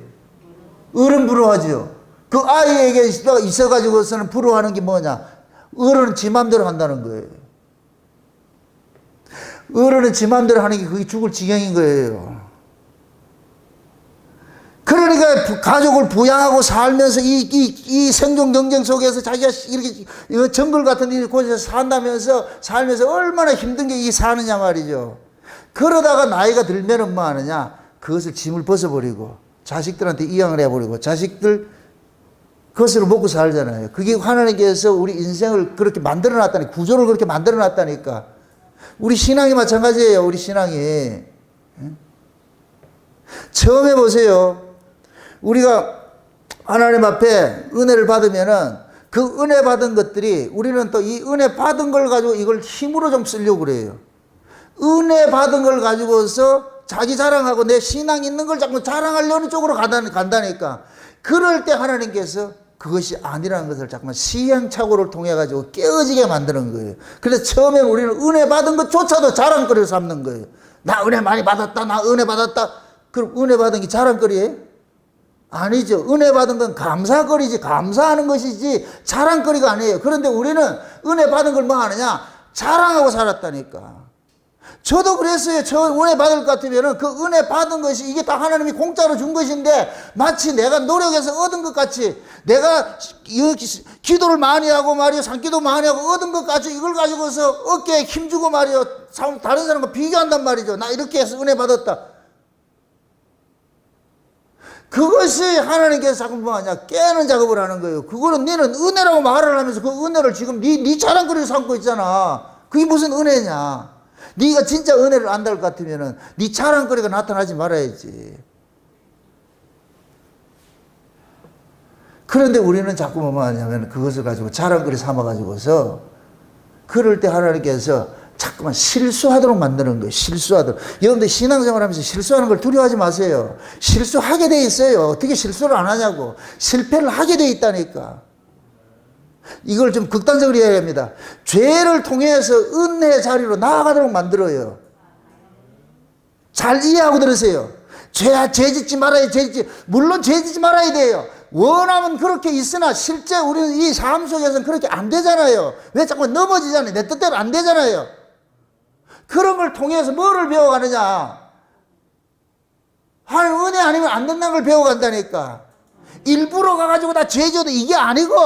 어른 부러워하죠. 그 아이에게 있어가지고서는 부러워하는 게 뭐냐? 어른은 지 맘대로 한다는 거예요. 어른은 지 맘대로 하는 게 그게 죽을 지경인 거예요. 그러니까 가족을 부양하고 살면서 이 생존 경쟁 속에서 자기가 이렇게 정글 같은 곳에서 산다면서 살면서 얼마나 힘든 게 이게 사느냐 말이죠. 그러다가 나이가 들면은 뭐 하느냐? 그것을 짐을 벗어버리고 자식들한테 이양을 해버리고 자식들 그것으로 먹고 살잖아요. 그게 하나님께서 우리 인생을 그렇게 만들어 놨다니, 구조를 그렇게 만들어 놨다니까. 우리 신앙이 마찬가지예요. 우리 신앙이. 처음에 보세요. 우리가 하나님 앞에 은혜를 받으면은 그 은혜 받은 것들이, 우리는 또 이 은혜 받은 걸 가지고 이걸 힘으로 좀 쓰려고 그래요. 은혜 받은 걸 가지고서 자기 자랑하고 내 신앙 있는 걸 자꾸 자랑하려는 쪽으로 간다니까. 그럴 때 하나님께서 그것이 아니라는 것을 자꾸만 시행착오를 통해 가지고 깨어지게 만드는 거예요. 그래서 처음에 우리는 은혜 받은 것조차도 자랑거리로 삼는 거예요. 나 은혜 많이 받았다. 나 은혜 받았다. 그럼 은혜 받은 게 자랑거리예요? 아니죠. 은혜 받은 건 감사거리지, 감사하는 것이지 자랑거리가 아니에요. 그런데 우리는 은혜 받은 걸 뭐 하느냐? 자랑하고 살았다니까. 저도 그랬어요. 저 은혜 받을 것 같으면 그 은혜 받은 것이 이게 다 하나님이 공짜로 준 것인데 마치 내가 노력해서 얻은 것 같이, 내가 기도를 많이 하고 말이요, 산기도 많이 하고 얻은 것 같이 이걸 가지고서 어깨에 힘주고 말이요, 다른 사람과 비교한단 말이죠. 나 이렇게 해서 은혜 받았다. 그것이 하나님께서 자꾸 뭐하냐, 깨는 작업을 하는 거예요. 그거는 너는 은혜라고 말을 하면서 그 은혜를 지금 네 자랑거리로 삼고 있잖아. 그게 무슨 은혜냐? 네가 진짜 은혜를 안달 것 같으면은 네 자랑거리가 나타나지 말아야지. 그런데 우리는 자꾸 뭐 하냐면 그것을 가지고 자랑거리 삼아가지고서 그럴 때 하나님께서 자꾸만 실수하도록 만드는 거예요. 실수하도록. 여러분들 신앙생활 하면서 실수하는 걸 두려워하지 마세요. 실수하게 돼 있어요. 어떻게 실수를 안 하냐고. 실패를 하게 돼 있다니까. 이걸 좀 극단적으로 해야 합니다. 죄를 통해서 은혜의 자리로 나아가도록 만들어요. 잘 이해하고 들으세요. 죄 짓지 말아야 물론 죄 짓지 말아야 돼요. 원하면 그렇게 있으나 실제 우리는 이 삶 속에서는 그렇게 안 되잖아요. 왜 자꾸 넘어지잖아요. 내 뜻대로 안 되잖아요. 그런 걸 통해서 뭐를 배워가느냐? 하나님 은혜 아니면 안 된다는 걸 배워간다니까. 일부러 가가지고 다 죄 져도 이게 아니고,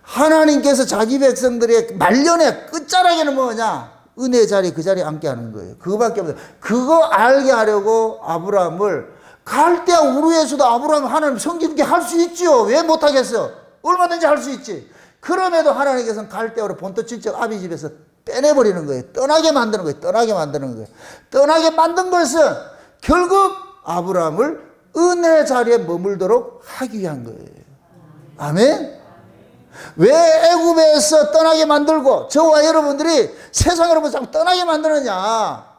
하나님께서 자기 백성들의 말년의 끝자락에는 뭐냐? 은혜의 자리, 그 자리에 앉게 하는 거예요. 그거밖에 없어요. 그거 알게 하려고 아브라함을 갈대아 우르에서도 아브라함 하나님 섬기게 할 수 있죠. 왜 못하겠어? 얼마든지 할 수 있지. 그럼에도 하나님께서는 갈대아로 본토 친척 아비 집에서 빼내버리는 거예요. 떠나게 만드는 거예요. 떠나게 만드는 거예요. 떠나게 만든 것은 결국 아브라함을 은혜 자리에 머물도록 하기 위한 거예요. 아멘? 왜 애굽에서 떠나게 만들고 저와 여러분들이 세상으로부터 자꾸 떠나게 만드느냐?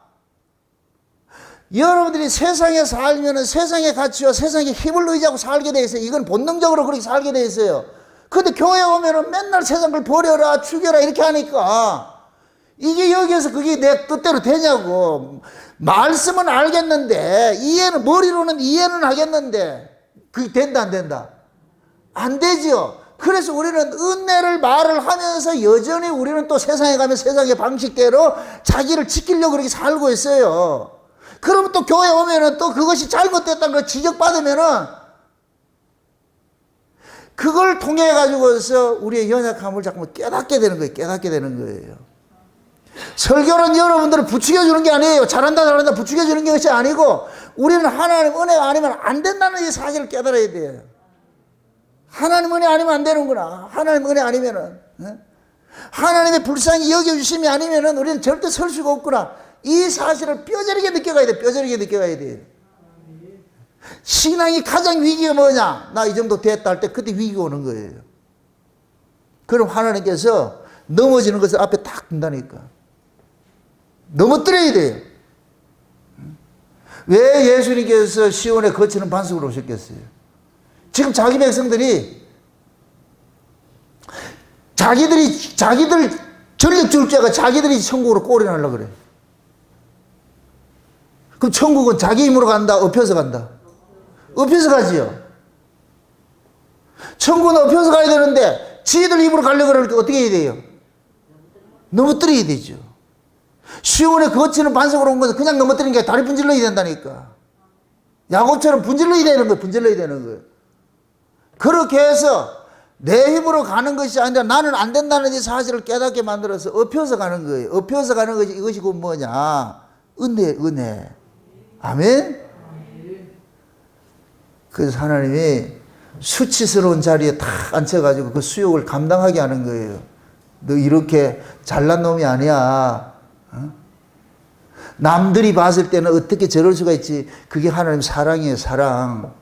여러분들이 세상에 살면 세상의 가치와 세상의 힘을 의지하고 살게 돼 있어요. 이건 본능적으로 그렇게 살게 돼 있어요. 근데 교회 오면은 맨날 세상을 버려라, 죽여라 이렇게 하니까 이게 여기에서 그게 내 뜻대로 되냐고. 말씀은 알겠는데 이해는, 머리로는 이해는 하겠는데 그게 된다 안 된다? 안 되죠. 그래서 우리는 은혜를 말을 하면서 여전히 우리는 또 세상에 가면 세상의 방식대로 자기를 지키려고 그렇게 살고 있어요. 그러면 또 교회 오면은 또 그것이 잘못됐다는 걸 지적받으면은 그걸 통해 가지고서 우리의 연약함을 자꾸 깨닫게 되는 거예요. 깨닫게 되는 거예요. 설교는 여러분들을 부추겨주는 게 아니에요. 잘한다 부추겨주는 것이 아니고 우리는 하나님 은혜가 아니면 안 된다는 이 사실을 깨달아야 돼요. 하나님 은혜 아니면 안 되는구나. 하나님 은혜 아니면은, 하나님의 불쌍히 여겨주심이 아니면은 우리는 절대 설 수가 없구나. 이 사실을 뼈저리게 느껴가야 돼. 뼈저리게 느껴가야 돼. 신앙이 가장 위기가 뭐냐? 나 이 정도 됐다 할 때 그때 위기가 오는 거예요. 그럼 하나님께서 넘어지는 것을 앞에 딱 둔다니까. 넘어뜨려야 돼요. 왜 예수님께서 시온에 거치는 반석으로 오셨겠어요? 지금 자기 백성들이 자기들 전력 줄자가 자기들이 천국으로 꼬리나려고 그래. 그럼 천국은 자기 힘으로 간다, 엎혀서 간다? 엎혀서 가지요. 천국은 엎혀서 가야 되는데 지들 힘으로 가려고 그러니까 어떻게 해야 돼요? 넘어뜨려야 되죠. 시온에 거치는 반석으로 온 것은 그냥 넘어뜨리는 게 다리 분질러야 된다니까. 야곱처럼 분질러야 되는 거예요. 분질러야 되는 거예요. 그렇게 해서 내 힘으로 가는 것이 아니라 나는 안 된다는 이 사실을 깨닫게 만들어서 엎혀서 가는 거예요. 엎혀서 가는 것이, 이것이 곧 뭐냐? 은혜. 아멘? 그래서 하나님이 수치스러운 자리에 탁 앉혀가지고 그 수욕을 감당하게 하는 거예요. 너 이렇게 잘난 놈이 아니야. 남들이 봤을 때는 어떻게 저럴 수가 있지? 그게 하나님 사랑이에요. 사랑.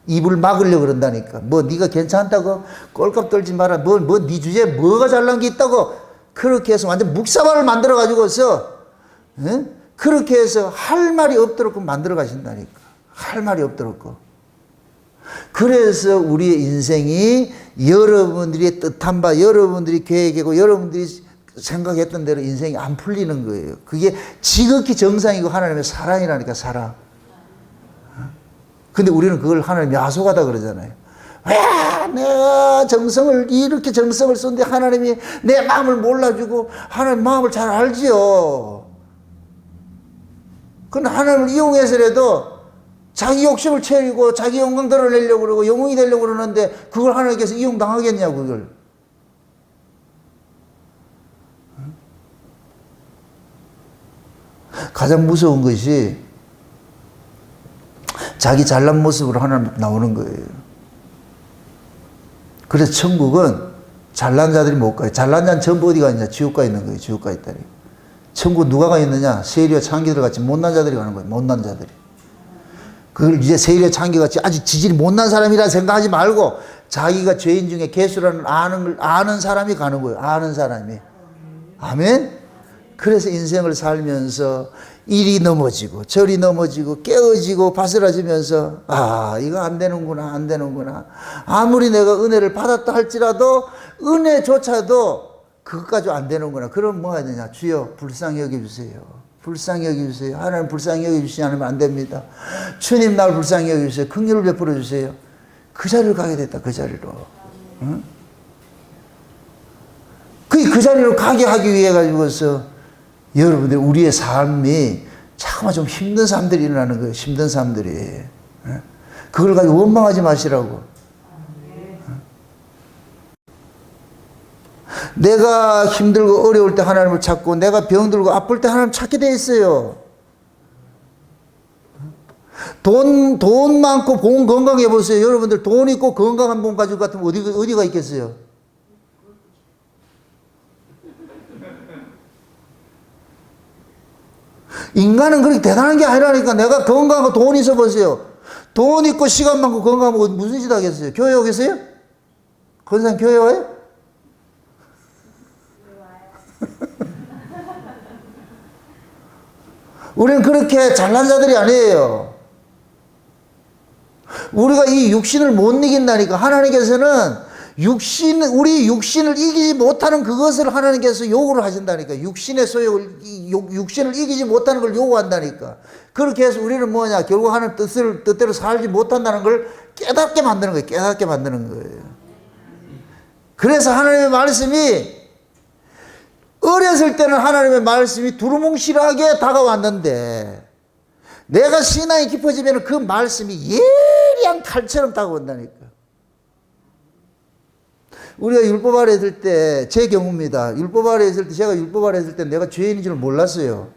입을 막으려고 그런다니까. 뭐 네가 괜찮다고? 꼴값 떨지 마라. 네 주제에 뭐가 잘난 게 있다고? 그렇게 해서 완전 묵사발을 만들어 가지고서 그렇게 해서 할 말이 없도록 만들어 가신다니까. 할 말이 없도록. 그래서 우리의 인생이 여러분들이 뜻한 바, 여러분들이 계획하고 여러분들이 생각했던 대로 인생이 안 풀리는 거예요. 그게 지극히 정상이고 하나님의 사랑이라니까, 사랑. 근데 우리는 그걸 하나님 야속하다 그러잖아요. 왜 내가 이렇게 정성을 썼는데 하나님이 내 마음을 몰라주고 하나님 마음을 잘 알지요. 그런데 하나님을 이용해서라도 자기 욕심을 채우고 자기 영광 드러내려고 그러고 영웅이 되려고 그러는데 그걸 하나님께서 이용당하겠냐고, 그걸. 가장 무서운 것이 자기 잘난 모습으로 하나님 나오는 거예요. 그래서 천국은 잘난 자들이 못 가요. 잘난 자는 전부 어디가 있냐? 지옥가 있는 거예요. 지옥가 있다니. 천국 누가 가 있느냐? 세리와 창기들 같이 못난 자들이 가는 거예요. 못난 자들이. 그걸 이제 세리와 창기 같이 아주 지질이 못난 사람이라 생각하지 말고 자기가 죄인 중에 개수라는 아는 사람이 가는 거예요. 아는 사람이. 아멘? 그래서 인생을 살면서 이리 넘어지고 저리 넘어지고 깨어지고 바스라지면서 이거 안 되는구나. 아무리 내가 은혜를 받았다 할지라도 은혜조차도 그것까지 안 되는구나. 그럼 뭐 해야 되냐? 주여 불쌍히 여겨주세요. 불쌍히 여겨주세요. 하나님 불쌍히 여겨주시지 않으면 안 됩니다. 주님 날 불쌍히 여겨주세요. 긍휼을 베풀어 주세요. 그 자리로 가게 됐다. 그 자리로. 응? 그 자리로 가게 하기 위해 가지고서 여러분들 우리의 삶이 잠깐만 좀 힘든 삶들이 일어나는 거예요. 힘든 삶들이. 그걸 가지고 원망하지 마시라고. 내가 힘들고 어려울 때 하나님을 찾고 내가 병들고 아플 때 하나님 찾게 돼 있어요. 돈 많고 몸 건강해 보세요. 여러분들 돈 있고 건강한 몸 가지고 같으면 어디가 있겠어요? 인간은 그렇게 대단한 게 아니라니까. 내가 건강하고 돈 있어 보세요. 돈 있고 시간 많고 건강하고 무슨 짓 하겠어요? 교회 오겠어요? 건상 교회 와요? 우리는 그렇게 잘난 자들이 아니에요. 우리가 이 육신을 못 이긴다니까. 하나님께서는 우리 육신을 이기지 못하는 그것을 하나님께서 요구를 하신다니까. 육신의 소욕을, 육신을 이기지 못하는 걸 요구한다니까. 그렇게 해서 우리는 뭐냐? 결국 하나님 뜻대로 살지 못한다는 걸 깨닫게 만드는 거예요. 깨닫게 만드는 거예요. 그래서 하나님의 말씀이 어렸을 때는 하나님의 말씀이 두루뭉실하게 다가왔는데 내가 신앙이 깊어지면 그 말씀이 예리한 칼처럼 다가온다니까. 우리가 율법 아래 있을 때, 제 경우입니다. 율법 아래 있을 때, 제가 율법 아래 있을 때 내가 죄인인 줄 몰랐어요.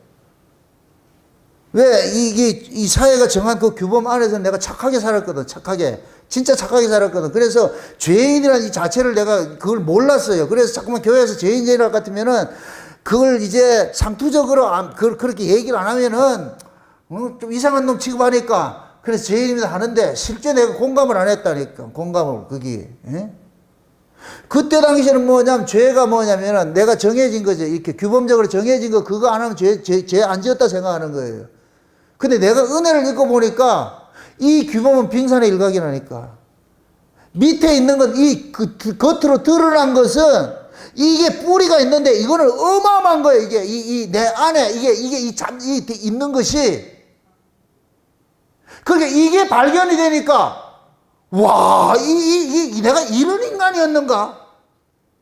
왜? 이 사회가 정한 그 규범 안에서 내가 착하게 살았거든, 착하게. 진짜 착하게 살았거든. 그래서 죄인이라는 이 자체를 내가 그걸 몰랐어요. 그래서 자꾸만 교회에서 죄인이라 같으면은 그걸 이제 상투적으로 그렇게 얘기를 안 하면은 좀 이상한 놈 취급하니까 그래서 죄인입니다 하는데 실제 내가 공감을 안 했다니까. 공감을, 거기. 예? 그때 당시에는 뭐냐면 죄가 뭐냐면은 내가 정해진 거죠. 이렇게 규범적으로 정해진 거 그거 안 하면 죄 안 지었다 생각하는 거예요. 근데 내가 은혜를 읽고 보니까 이 규범은 빙산의 일각이라니까. 밑에 있는 건 겉으로 드러난 것은 이게 뿌리가 있는데 이거는 어마어마한 거예요. 이게 내 안에 이게 있는 것이. 그러니까 이게 발견이 되니까 와, 내가 이런 인간이었는가?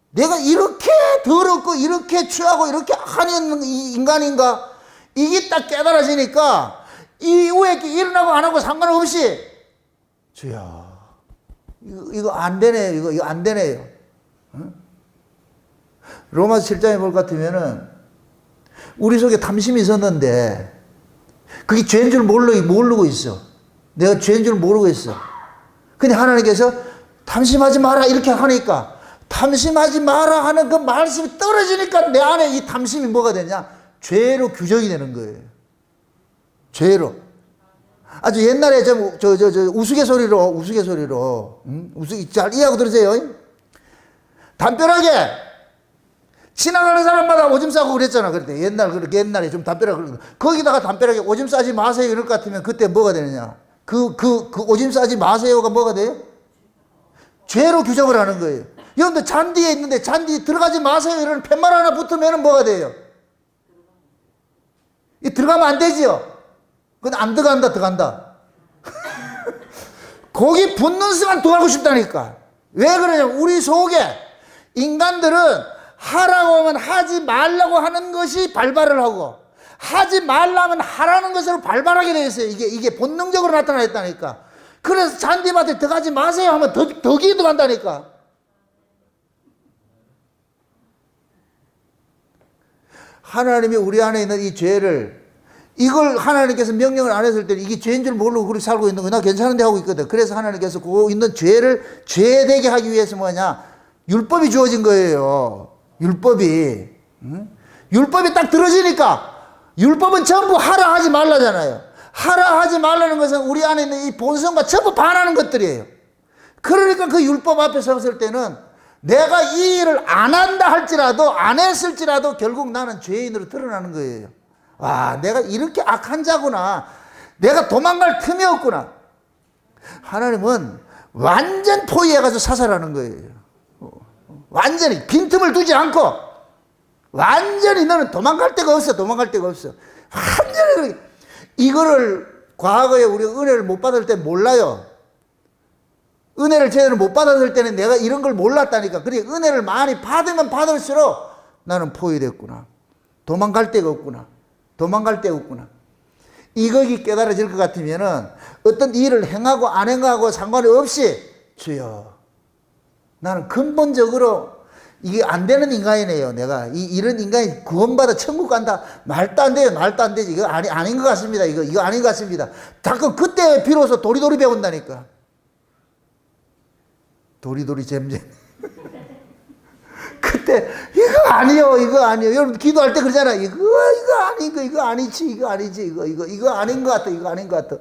내가 이렇게 더럽고, 이렇게 취하고, 이렇게 한 인간인가? 이게 딱 깨달아지니까, 이후에 일어나고 안 하고 상관없이, 주야, 이거 안 되네요. 이거 안 되네요. 응? 로마서 7장에 볼 것 같으면은, 우리 속에 탐심이 있었는데, 그게 죄인 줄 모르고 있어. 내가 죄인 줄 모르고 있어. 근데 하나님께서 탐심하지 마라 이렇게 하니까 탐심하지 마라 하는 그 말씀이 떨어지니까 내 안에 이 탐심이 뭐가 되냐? 죄로 규정이 되는 거예요. 죄로. 아주 옛날에 우스갯소리로 잘 이해하고 들으세요. 담벼락에 지나가는 사람마다 오줌 싸고 그랬잖아. 그때 옛날에 좀 담벼락, 거기다가 담벼락에 오줌 싸지 마세요 이럴 것 같으면 그때 뭐가 되느냐? 그 오줌 싸지 마세요가 뭐가 돼요? 죄로 규정을 하는 거예요. 여러분들 잔디에 있는데 잔디 들어가지 마세요 이런 팻말 하나 붙으면 뭐가 돼요? 이 들어가면 안 되지요? 그건 안 들어간다. 거기 붙는 순간 들어가고 싶다니까. 왜 그러냐면 우리 속에 인간들은 하라고 하면 하지 말라고 하는 것이 발발을 하고 하지 말라면 하라는 것으로 발발하게 되어 있어요. 이게 본능적으로 나타나 있다니까. 그래서 잔디밭에 들어가지 마세요 하면 더 들어간다니까. 하나님이 우리 안에 있는 이 죄를, 이걸 하나님께서 명령을 안 했을 때는 이게 죄인 줄 모르고 그렇게 살고 있는 거야. 나 괜찮은데 하고 있거든. 그래서 하나님께서 그 있는 죄를 죄되게 하기 위해서 뭐냐? 율법이 주어진 거예요. 율법이. 율법이 딱 들어지니까 율법은 전부 하라 하지 말라잖아요. 하라 하지 말라는 것은 우리 안에 있는 이 본성과 전부 반하는 것들이에요. 그러니까 그 율법 앞에 섰을 때는 내가 이 일을 안 한다 할지라도 안 했을지라도 결국 나는 죄인으로 드러나는 거예요. 와, 내가 이렇게 악한 자구나. 내가 도망갈 틈이 없구나. 하나님은 완전 포위해가지고 사살하는 거예요. 완전히 빈틈을 두지 않고 완전히 너는 도망갈 데가 없어. 완전히. 이거를 과거에 우리가 은혜를 못 받을 때 몰라요. 은혜를 제대로 못 받았을 때는 내가 이런 걸 몰랐다니까. 그래, 은혜를 많이 받으면 받을수록 나는 포위됐구나. 도망갈 데가 없구나. 이것이 깨달아질 것 같으면은 어떤 일을 행하고 안 행하고 상관이 없이 주여, 나는 근본적으로 이게 안 되는 인간이네요. 내가 이런 인간이 구원받아 천국 간다. 말도 안 돼요. 이거 아닌 것 같습니다. 이거 아닌 것 같습니다. 자꾸 그때 비로소 도리도리 배운다니까. 도리도리 잼잼. 그때 이거 아니요. 여러분 기도할 때 그러잖아. 이거 아니지. 이거 아닌 것 같아.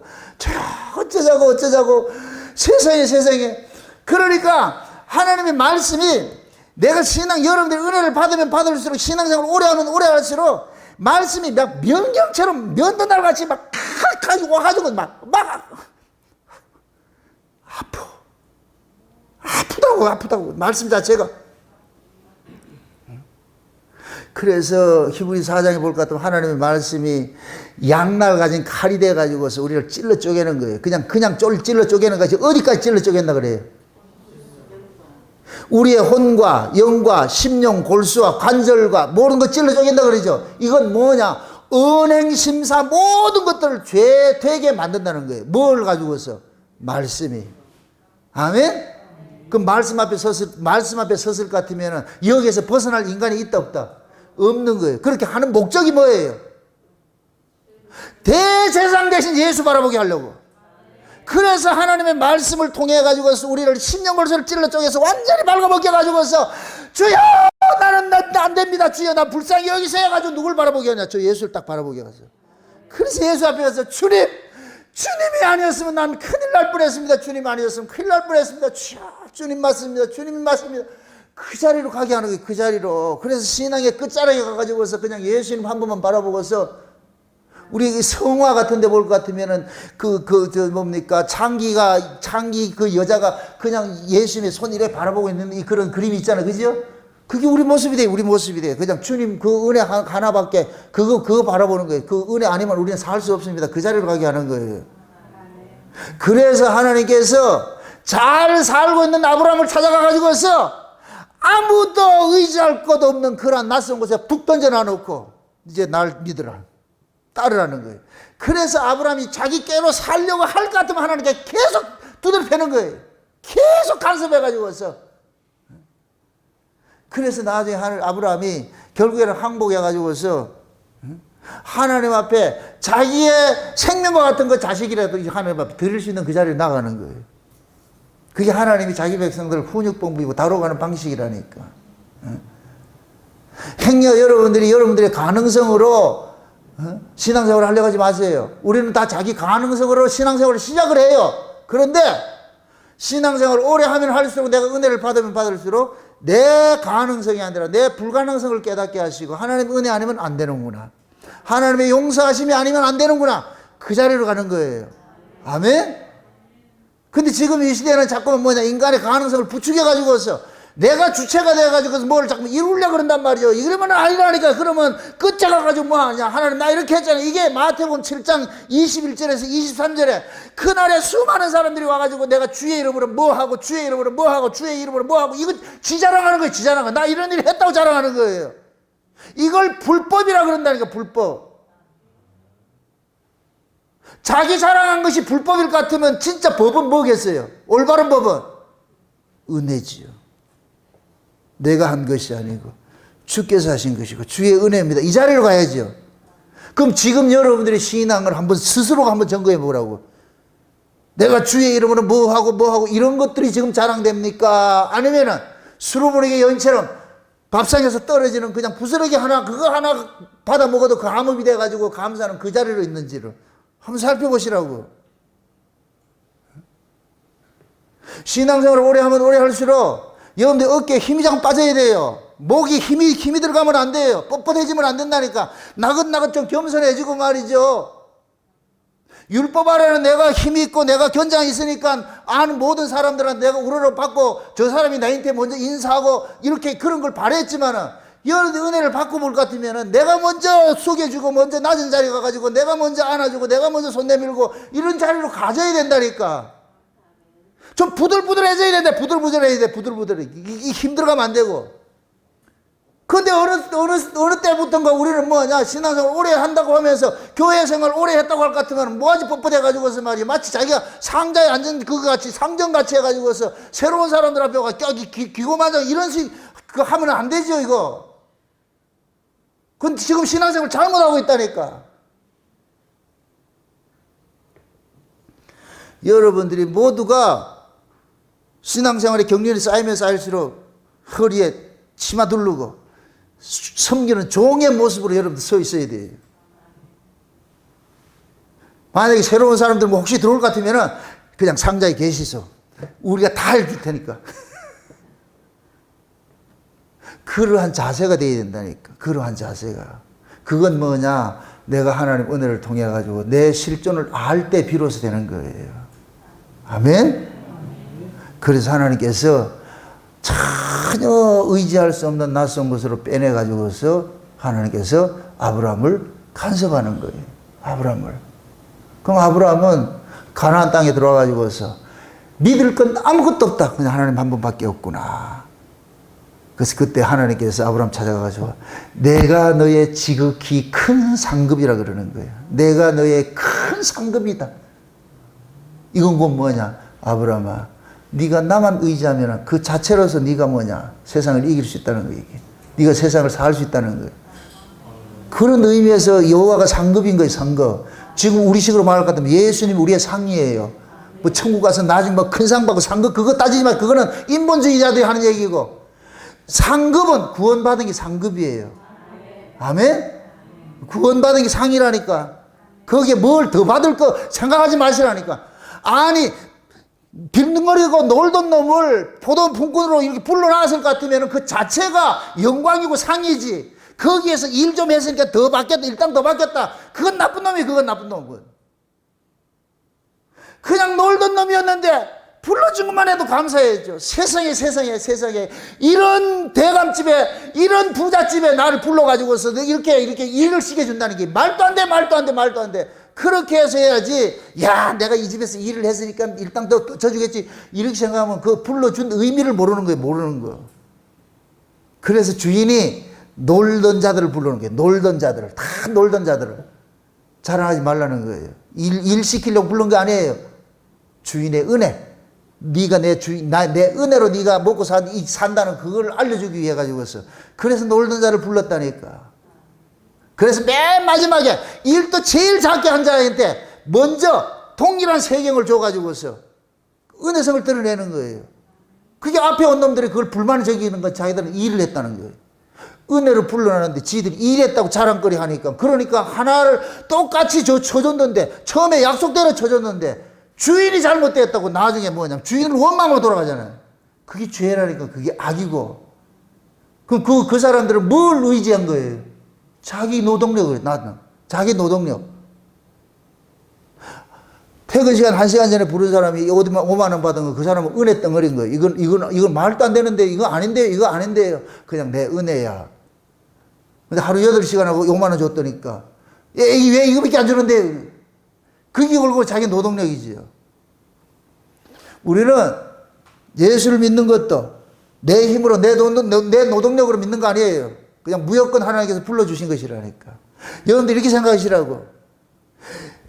어쩌자고. 세상에. 그러니까 하나님의 말씀이 내가 여러분들이 은혜를 받으면 받을수록 신앙생활을 오래 할수록 말씀이 막 명경처럼 면도날같이 막 와가지고 막 아프다고 말씀 자체가. 그래서 히브리 4장에 볼 것 같으면 하나님의 말씀이 양날 가진 칼이 돼가지고서 우리를 찔러 쪼개는 거예요. 그냥 찔러 쪼개는 것이 어디까지 찔러 쪼갠다 그래요? 우리의 혼과 영과 심령 골수와 관절과 모든 것 찔러 쪼갠다 그러죠. 이건 뭐냐? 은행 심사 모든 것들을 죄 되게 만든다는 거예요. 뭘 가지고서? 말씀이. 아멘? 그 말씀 앞에 섰을 것 같으면 여기에서 벗어날 인간이 있다 없다? 없는 거예요. 그렇게 하는 목적이 뭐예요? 대제사장 대신 예수 바라보게 하려고. 그래서 하나님의 말씀을 통해 가지고서 우리를 심령골수를 찔러 쪼개서 완전히 발가벗겨 가지고서 주여, 나는 안 됩니다. 주여, 나 불쌍히 여기서 해가지고 누굴 바라보게 하냐? 저 예수를 딱 바라보게 하세요. 그래서 예수 앞에 가서 주님이 아니었으면 난 큰일 날 뻔했습니다. 주님 아니었으면 큰일 날 뻔했습니다. 주님 맞습니다. 주님이 맞습니다. 그 자리로 가게 하는 거예요. 그 자리로. 그래서 신앙의 끝자락에 가가지고서 그냥 예수님 한 번만 바라보고서 우리 성화 같은 데 볼 것 같으면은 창기 그 여자가 그냥 예수님의 손 이래 바라보고 있는 그런 그림이 있잖아요. 그죠? 그게 우리 모습이 돼요. 그냥 주님 그 은혜 하나밖에 그거 바라보는 거예요. 그 은혜 아니면 우리는 살 수 없습니다. 그 자리로 가게 하는 거예요. 그래서 하나님께서 잘 살고 있는 아브라함을 찾아가 가지고서 아무도 의지할 것 없는 그런 낯선 곳에 툭 던져놔 놓고 이제 날 믿으라, 따르라는 거예요. 그래서 아브라함이 자기 꾀로 살려고 할 것 같으면 하나님께 계속 두드려 패는 거예요. 계속 간섭해가지고서. 그래서 나중에 아브라함이 결국에는 항복해가지고서 하나님 앞에 자기의 생명과 같은 그 자식이라도 하나님 앞에 드릴 수 있는 그 자리에 나가는 거예요. 그게 하나님이 자기 백성들을 훈육봉부이고 다뤄가는 방식이라니까. 행여 여러분들의 가능성으로 신앙생활을 하려고 하지 마세요. 우리는 다 자기 가능성으로 신앙생활을 시작을 해요. 그런데 신앙생활을 오래 하면 할수록 내가 은혜를 받으면 받을수록 내 가능성이 아니라 내 불가능성을 깨닫게 하시고 하나님의 은혜 아니면 안 되는구나. 하나님의 용서하심이 아니면 안 되는구나. 그 자리로 가는 거예요. 아멘? 근데 지금 이 시대는 자꾸 뭐냐, 인간의 가능성을 부추겨 가지고서 내가 주체가 돼 가지고 뭘 자꾸 이루려고 그런단 말이죠. 이러면 아니라니까. 그러면 끝자가 가지고 뭐 하냐. 하나님 나 이렇게 했잖아. 이게 마태복음 7장 21절에서 23절에 그날에 수많은 사람들이 와가지고 내가 주의 이름으로 뭐 하고 주의 이름으로 뭐 하고 주의 이름으로 뭐 하고 이거 지 자랑하는 거예요. 지 자랑하는 거. 나 이런 일 했다고 자랑하는 거예요. 이걸 불법이라 그런다니까. 불법. 자기 자랑한 것이 불법일 것 같으면 진짜 법은 뭐겠어요? 올바른 법은 은혜지요. 내가 한 것이 아니고 주께서 하신 것이고 주의 은혜입니다. 이 자리로 가야죠. 그럼 지금 여러분들이 신앙을 한번 스스로가 한번 점검해 보라고. 내가 주의 이름으로 뭐 하고 이런 것들이 지금 자랑됩니까? 아니면은 수로보리게 여인처럼 밥상에서 떨어지는 그냥 부스러기 하나 그거 하나 받아 먹어도 그 암흑이 돼가지고 감사하는 그 자리로 있는지를 한번 살펴보시라고. 신앙생활을 오래 하면 오래 할수록 여러분들 어깨에 힘이 잠깐 빠져야 돼요. 목이 힘이 들어가면 안 돼요. 뻣뻣해지면 안 된다니까. 나긋나긋 좀 겸손해지고 말이죠. 율법 아래는 내가 힘이 있고 내가 견장이 있으니까 아는 모든 사람들한테 내가 우러러 받고 저 사람이 나한테 먼저 인사하고 이렇게 그런 걸 바랬지만은 여러분들 은혜를 받고 볼 것 같으면은 내가 먼저 속여주고 먼저 낮은 자리에 가가지고 내가 먼저 안아주고 내가 먼저 손 내밀고 이런 자리로 가져야 된다니까. 좀 부들부들해져야 된다. 부들부들해야 돼. 부들부들해. 이 힘들어가면 안 되고. 근데 어느 때부턴가 우리는 뭐냐, 신앙생활 오래 한다고 하면서 교회 생활 오래 했다고 할 것 같으면 뭐하지 뻣뻣해가지고서 말이야. 마치 자기가 상자에 앉은 그거 같이 상정같이 해가지고서 새로운 사람들 앞에 가 기고만장 이런 식 그거 하면 안 되죠, 이거. 근데 지금 신앙생활 잘못하고 있다니까. 여러분들이 모두가 신앙생활의 경륜이 쌓이면 쌓일수록 허리에 치마 두르고 섬기는 종의 모습으로 여러분들 서 있어야 돼요. 만약에 새로운 사람들 뭐 혹시 들어올 것 같으면은 그냥 상자에 계시소. 우리가 다 해줄 테니까. 그러한 자세가 돼야 된다니까. 그러한 자세가. 그건 뭐냐? 내가 하나님 은혜를 통해 가지고 내 실존을 알 때 비로소 되는 거예요. 아멘? 그래서 하나님께서 전혀 의지할 수 없는 낯선 곳으로 빼내가지고서 하나님께서 아브라함을 간섭하는 거예요. 아브라함을. 그럼 아브라함은 가나안 땅에 들어와가지고서 믿을 건 아무것도 없다. 그냥 하나님 한 분밖에 없구나. 그래서 그때 하나님께서 아브라함 찾아가가지고 내가 너의 지극히 큰 상급이라 그러는 거예요. 내가 너의 큰 상급이다. 이건 곧 뭐냐? 아브라함아, 네가 나만 의지하면 그 자체로서 네가 뭐냐? 세상을 이길 수 있다는 거예요. 네가 세상을 살 수 있다는 거예요. 그런 의미에서 여호와가 상급인 거예요. 상급. 지금 우리식으로 말할 것 같으면 예수님이 우리의 상이에요. 뭐 천국 가서 나중에 뭐 큰 상 받고 상급 그거 따지지 마. 그거는 인본주의자들이 하는 얘기고, 상급은 구원받은 게 상급이에요. 아멘? 구원받은 게 상이라니까. 거기에 뭘 더 받을 거 생각하지 마시라니까. 아니, 빌딩거리고 놀던 놈을 포도 품꾼으로 이렇게 불러놨을 것 같으면 그 자체가 영광이고 상이지. 거기에서 일 좀 했으니까 더 받겠다. 일단 더 받겠다. 그건 나쁜 놈이에요. 그건 나쁜 놈은. 그냥 놀던 놈이었는데 불러준 것만 해도 감사해야죠. 세상에 이런 대감집에 이런 부잣집에 나를 불러가지고서 이렇게 일을 시켜준다는 게 말도 안 돼. 그렇게 해서 해야지. 야, 내가 이 집에서 일을 했으니까 일당 더 쳐주겠지. 이렇게 생각하면 그 불러준 의미를 모르는 거예요. 그래서 주인이 놀던 자들을 부르는 거예요. 놀던 자들을. 자랑하지 말라는 거예요. 일 시키려고 부른 게 아니에요. 주인의 은혜. 네가 내 은혜로 네가 먹고 산다는 그걸 알려주기 위해 가지고서. 그래서 놀던 자를 불렀다니까. 그래서 맨 마지막에 일도 제일 작게 한 자한테 먼저 동일한 세경을 줘가지고서 은혜성을 드러내는 거예요. 그게 앞에 온 놈들이 그걸 불만을 적이는 건 자기들은 일을 했다는 거예요. 은혜를 불러내는데 지들이 일했다고 자랑거리 하니까. 그러니까 하나를 똑같이 쳐줬는데, 처음에 약속대로 쳐줬는데 주인이 잘못됐다고 나중에 뭐냐면 주인을 원망하고 돌아가잖아요. 그게 죄라니까. 그게 악이고. 그럼 그 사람들은 뭘 의지한 거예요? 자기 노동력을, 나는. 자기 노동력. 퇴근 시간 1시간 전에 부른 사람이 5만 원 받은 거, 그 사람은 은혜 덩어리인 거예요. 이건 말도 안 되는데, 이거 아닌데요. 그냥 내 은혜야. 근데 하루 8시간 하고 5만 원 줬더니까, 왜 이거밖에 안 주는데? 그게 결국 자기 노동력이지요. 우리는 예수를 믿는 것도 내 힘으로, 내 노동력으로 믿는 거 아니에요. 그냥 무조건 하나님께서 불러주신 것이라니까. 여러분들 이렇게 생각하시라고.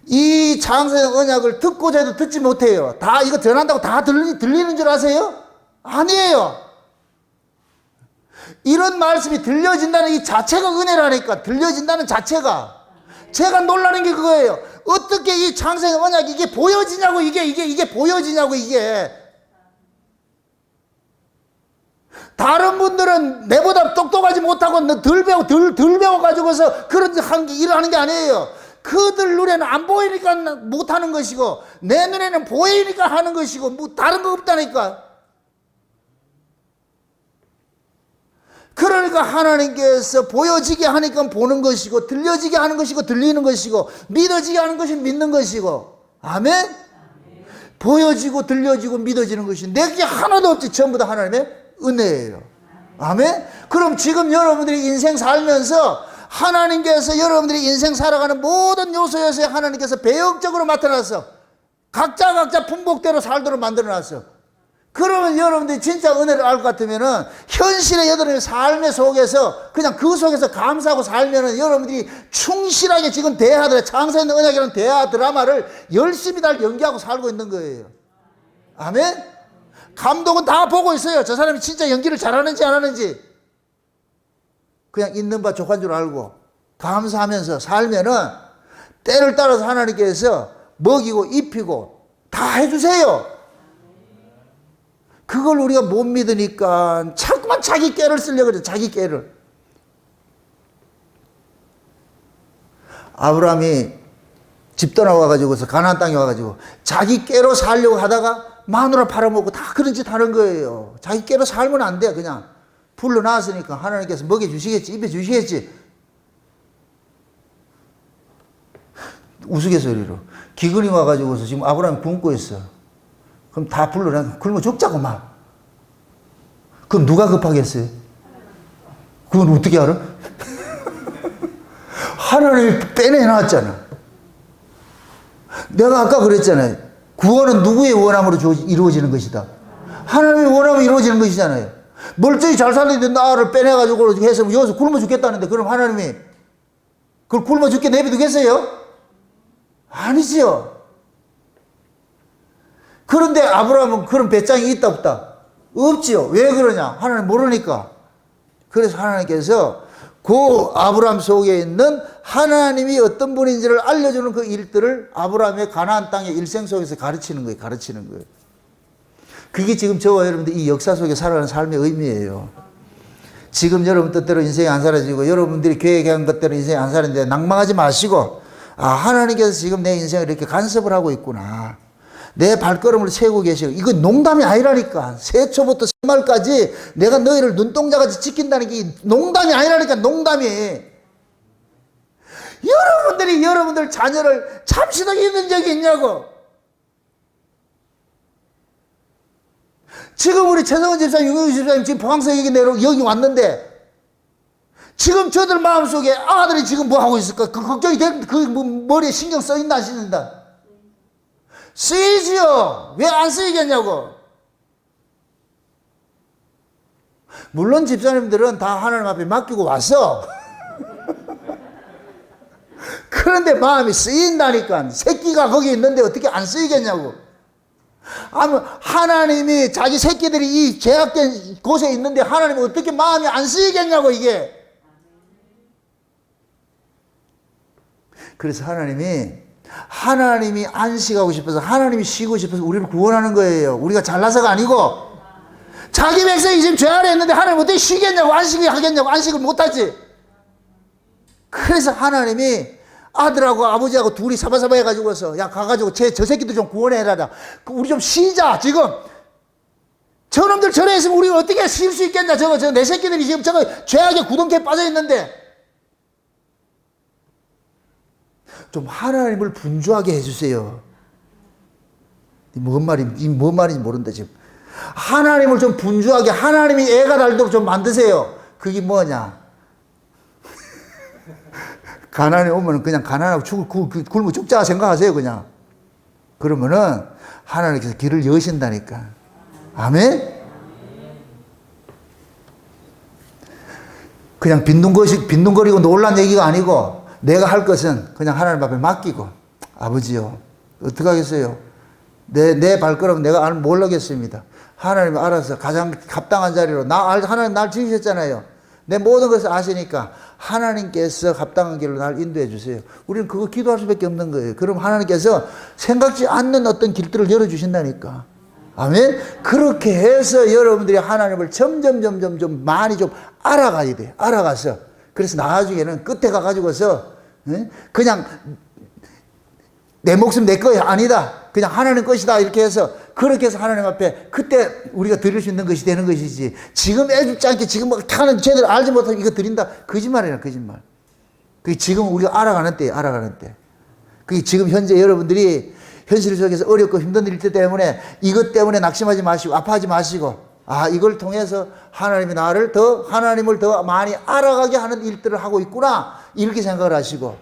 이 장세의 언약을 듣고자 해도 듣지 못해요. 다 이거 전한다고 다 들리는 줄 아세요? 아니에요. 이런 말씀이 들려진다는 이 자체가 은혜라니까. 들려진다는 자체가. 제가 놀라는 게 그거예요. 어떻게 이 장세의 언약이 이게 보여지냐고. 이게 보여지냐고. 이게 다른 분들은 내보다 똑똑하지 못하고 덜 배워가지고서 그런 일을 하는 게 아니에요. 그들 눈에는 안 보이니까 못하는 것이고, 내 눈에는 보이니까 하는 것이고, 뭐 다른 거 없다니까. 그러니까 하나님께서 보여지게 하니까 보는 것이고, 들려지게 하는 것이고 들리는 것이고, 믿어지게 하는 것이 믿는 것이고. 아멘? 보여지고 들려지고 믿어지는 것이 내게 하나도 없지. 전부 다 하나님의 은혜예요. 아멘? 그럼 지금 여러분들이 인생 살면서 하나님께서 여러분들이 인생 살아가는 모든 요소에 하나님께서 배역적으로 맡아놨어. 각자 품목대로 살도록 만들어놨어. 그러면 여러분들이 진짜 은혜를 알 것 같으면은 현실의 여러분의 삶의 속에서 그냥 그 속에서 감사하고 살면은 여러분들이 충실하게 지금 장세의 언약이라는 대하 드라마를 열심히 다 연기하고 살고 있는 거예요. 아멘? 감독은 다 보고 있어요. 저 사람이 진짜 연기를 잘하는지 안 하는지. 그냥 있는 바 족한 줄 알고 감사하면서 살면은 때를 따라서 하나님께서 먹이고 입히고 다 해주세요. 그걸 우리가 못 믿으니까 자꾸만 자기 깨를 쓰려고 그래. 자기 깨를. 아브라함이 집 떠나와가지고서 가나안 땅에 와가지고 자기 깨로 살려고 하다가 마누라 팔아먹고 다 그런 짓 하는 거예요. 자기 깨로 살면 안 돼. 그냥 불러놨으니까 하나님께서 먹여주시겠지. 입혀주시겠지. 우스갯소리로 기근이 와가지고서 지금 아브라함이 굶고 있어. 그럼 다 불러놔. 굶어 죽자고 막. 그럼 누가 급하겠어요? 그건 어떻게 알아? 하나님이 빼내놨잖아. 내가 아까 그랬잖아요. 구원은 누구의 원함으로 이루어지는 것이다. 하나님의 원함으로 이루어지는 것이잖아요. 멀쩡히 잘 살는데 나를 빼내가지고 해서 여기서 굶어 죽겠다는데 그럼 하나님이 그걸 굶어 죽게 내비두겠어요? 아니지요. 그런데 아브라함은 그런 배짱이 있다 없다? 없지요. 왜 그러냐? 하나님 모르니까. 그래서 하나님께서 그 아브라함 속에 있는 하나님이 어떤 분인지를 알려주는 그 일들을 아브라함의 가나안 땅의 일생 속에서 가르치는 거예요. 그게 지금 저와 여러분들 이 역사 속에 살아가는 삶의 의미예요. 지금 여러분 뜻대로 인생이 안 사라지고 여러분들이 계획한 것대로 인생이 안 사라지는데 낭망하지 마시고, 하나님께서 지금 내 인생을 이렇게 간섭을 하고 있구나. 내 발걸음을 세우고 계시고, 이건 농담이 아니라니까. 새초부터 새말까지 내가 너희를 눈동자같이 지킨다는 게 농담이 아니라니까. 농담이. 여러분들이 여러분들 자녀를 잠시도 잊은 적이 있냐고. 지금 우리 최성원 집사님, 유경수 집사님 지금 포항서 여기 왔는데 지금 저들 마음속에 아들이 지금 뭐 하고 있을까? 그 걱정이 머리에 신경 써있나 안 쓰인다? 쓰이지요. 왜 안 쓰이겠냐고. 물론 집사님들은 다 하나님 앞에 맡기고 왔어. 그런데 마음이 쓰인다니까. 새끼가 거기 있는데 어떻게 안 쓰이겠냐고. 하나님이 자기 새끼들이 이 죄악된 곳에 있는데 하나님이 어떻게 마음이 안 쓰이겠냐고 이게. 그래서 하나님이 안식하고 싶어서, 하나님이 쉬고 싶어서 우리를 구원하는 거예요. 우리가 잘나서가 아니고. 자기 백성이 지금 죄 아래 있는데 하나님 어떻게 쉬겠냐고. 안식을 하겠냐고. 안식을 못하지. 그래서 하나님이 아들하고 아버지하고 둘이 사바사바 해가지고서 야 가가지고 저 새끼도 좀 구원해라. 우리 좀 쉬자. 지금 저놈들 저래 있으면 우리가 어떻게 쉴 수 있겠냐. 저거 내 새끼들이 지금 저거 죄악의 구덩이에 빠져 있는데. 좀 하나님을 분주하게 해주세요. 뭔 말인지 모른다 지금. 하나님을 좀 분주하게, 하나님이 애가 달도록 좀 만드세요. 그게 뭐냐? 가난에 오면 그냥 가난하고 굶어 죽자 생각하세요, 그냥. 그러면은 하나님께서 길을 여신다니까. 아멘? 그냥 빈둥거리고 놀란 얘기가 아니고, 내가 할 것은 그냥 하나님 앞에 맡기고, 아버지요, 어떡하겠어요? 내 발걸음 내가 모르겠습니다. 하나님 알아서 가장 합당한 자리로, 하나님 날 지으셨잖아요. 내 모든 것을 아시니까 하나님께서 합당한 길로 날 인도해 주세요. 우리는 그거 기도할 수밖에 없는 거예요. 그럼 하나님께서 생각지 않는 어떤 길들을 열어주신다니까. 아멘? 그렇게 해서 여러분들이 하나님을 점점 좀 많이 좀 알아가야 돼요. 알아가서. 그래서 나중에는 끝에 가가지고서 그냥 내 목숨 내 거야 아니다. 그냥 하나님 것이다. 이렇게 해서 그렇게 해서 하나님 앞에 그때 우리가 드릴 수 있는 것이 되는 것이지. 지금 애줍지 않게 지금 막 하는 쟤들 알지 못하고 이거 드린다. 거짓말이야, 거짓말. 그게 지금 우리가 알아가는 때예요, 알아가는 때. 그게 지금 현재 여러분들이 현실 속에서 어렵고 힘든 일 때문에 이것 때문에 낙심하지 마시고 아파하지 마시고, 이걸 통해서 하나님이 하나님을 더 많이 알아가게 하는 일들을 하고 있구나. 이렇게 생각을 하시고,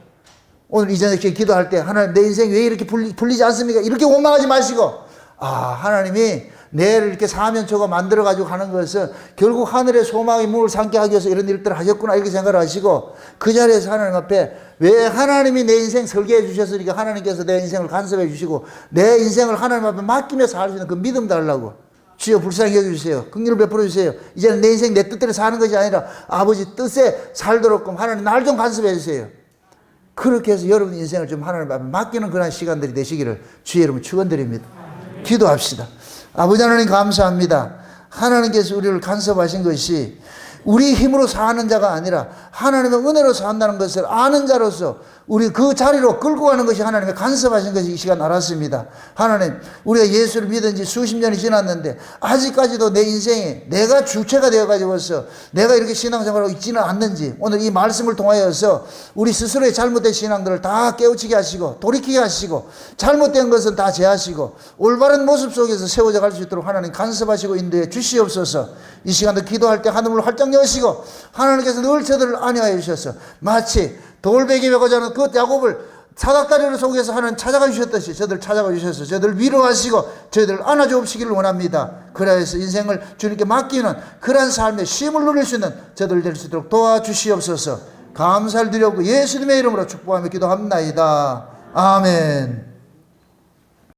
오늘 이전에 기도할 때 하나님 내 인생 왜 이렇게 풀리지 않습니까? 이렇게 원망하지 마시고, 하나님이 내를 이렇게 사면초가 만들어가지고 하는 것은 결국 하늘의 소망의 문을 삼게 하기 위해서 이런 일들을 하셨구나. 이렇게 생각을 하시고, 그 자리에서 하나님 앞에 왜 하나님이 내 인생 설계해 주셨으니까 하나님께서 내 인생을 간섭해 주시고 내 인생을 하나님 앞에 맡기며 살 수 있는 그 믿음 달라고. 주여 불쌍히 여겨주세요. 긍휼을 베풀어 주세요. 이제는 내 인생 내 뜻대로 사는 것이 아니라 아버지 뜻에 살도록 하나님 날 좀 간섭해 주세요. 그렇게 해서 여러분 인생을 좀 하나님 앞에 맡기는 그런 시간들이 되시기를 주의 이름으로 축원드립니다. 기도합시다. 아버지 하나님 감사합니다. 하나님께서 우리를 간섭하신 것이 우리 힘으로 사는 자가 아니라 하나님의 은혜로 산다는 것을 아는 자로서 우리 그 자리로 끌고 가는 것이 하나님의 간섭하신 것이 이 시간 알았습니다. 하나님, 우리가 예수를 믿은 지 수십 년이 지났는데 아직까지도 내 인생에 내가 주체가 되어가지고서 내가 이렇게 신앙생활하고 있지는 않는지, 오늘 이 말씀을 통하여서 우리 스스로의 잘못된 신앙들을 다 깨우치게 하시고 돌이키게 하시고 잘못된 것은 다 제하시고 올바른 모습 속에서 세워져 갈 수 있도록 하나님 간섭하시고 인도해 주시옵소서. 이 시간도 기도할 때 하늘을 활짝 여시고 하나님께서 늘 저들을 안위하여 주셔서 마치 돌베개 메고 자는 그 야곱을 사닥다리를 속에서 하나님 찾아가 주셨듯이 저들 찾아가 주셔서 저들 위로하시고 저희들을 안아주옵시기를 원합니다. 그래서 인생을 주님께 맡기는 그러한 삶의 쉼을 누릴 수 있는 저들 될 수 있도록 도와주시옵소서. 감사를 드리고 예수님의 이름으로 축복하며 기도합나이다. 아멘.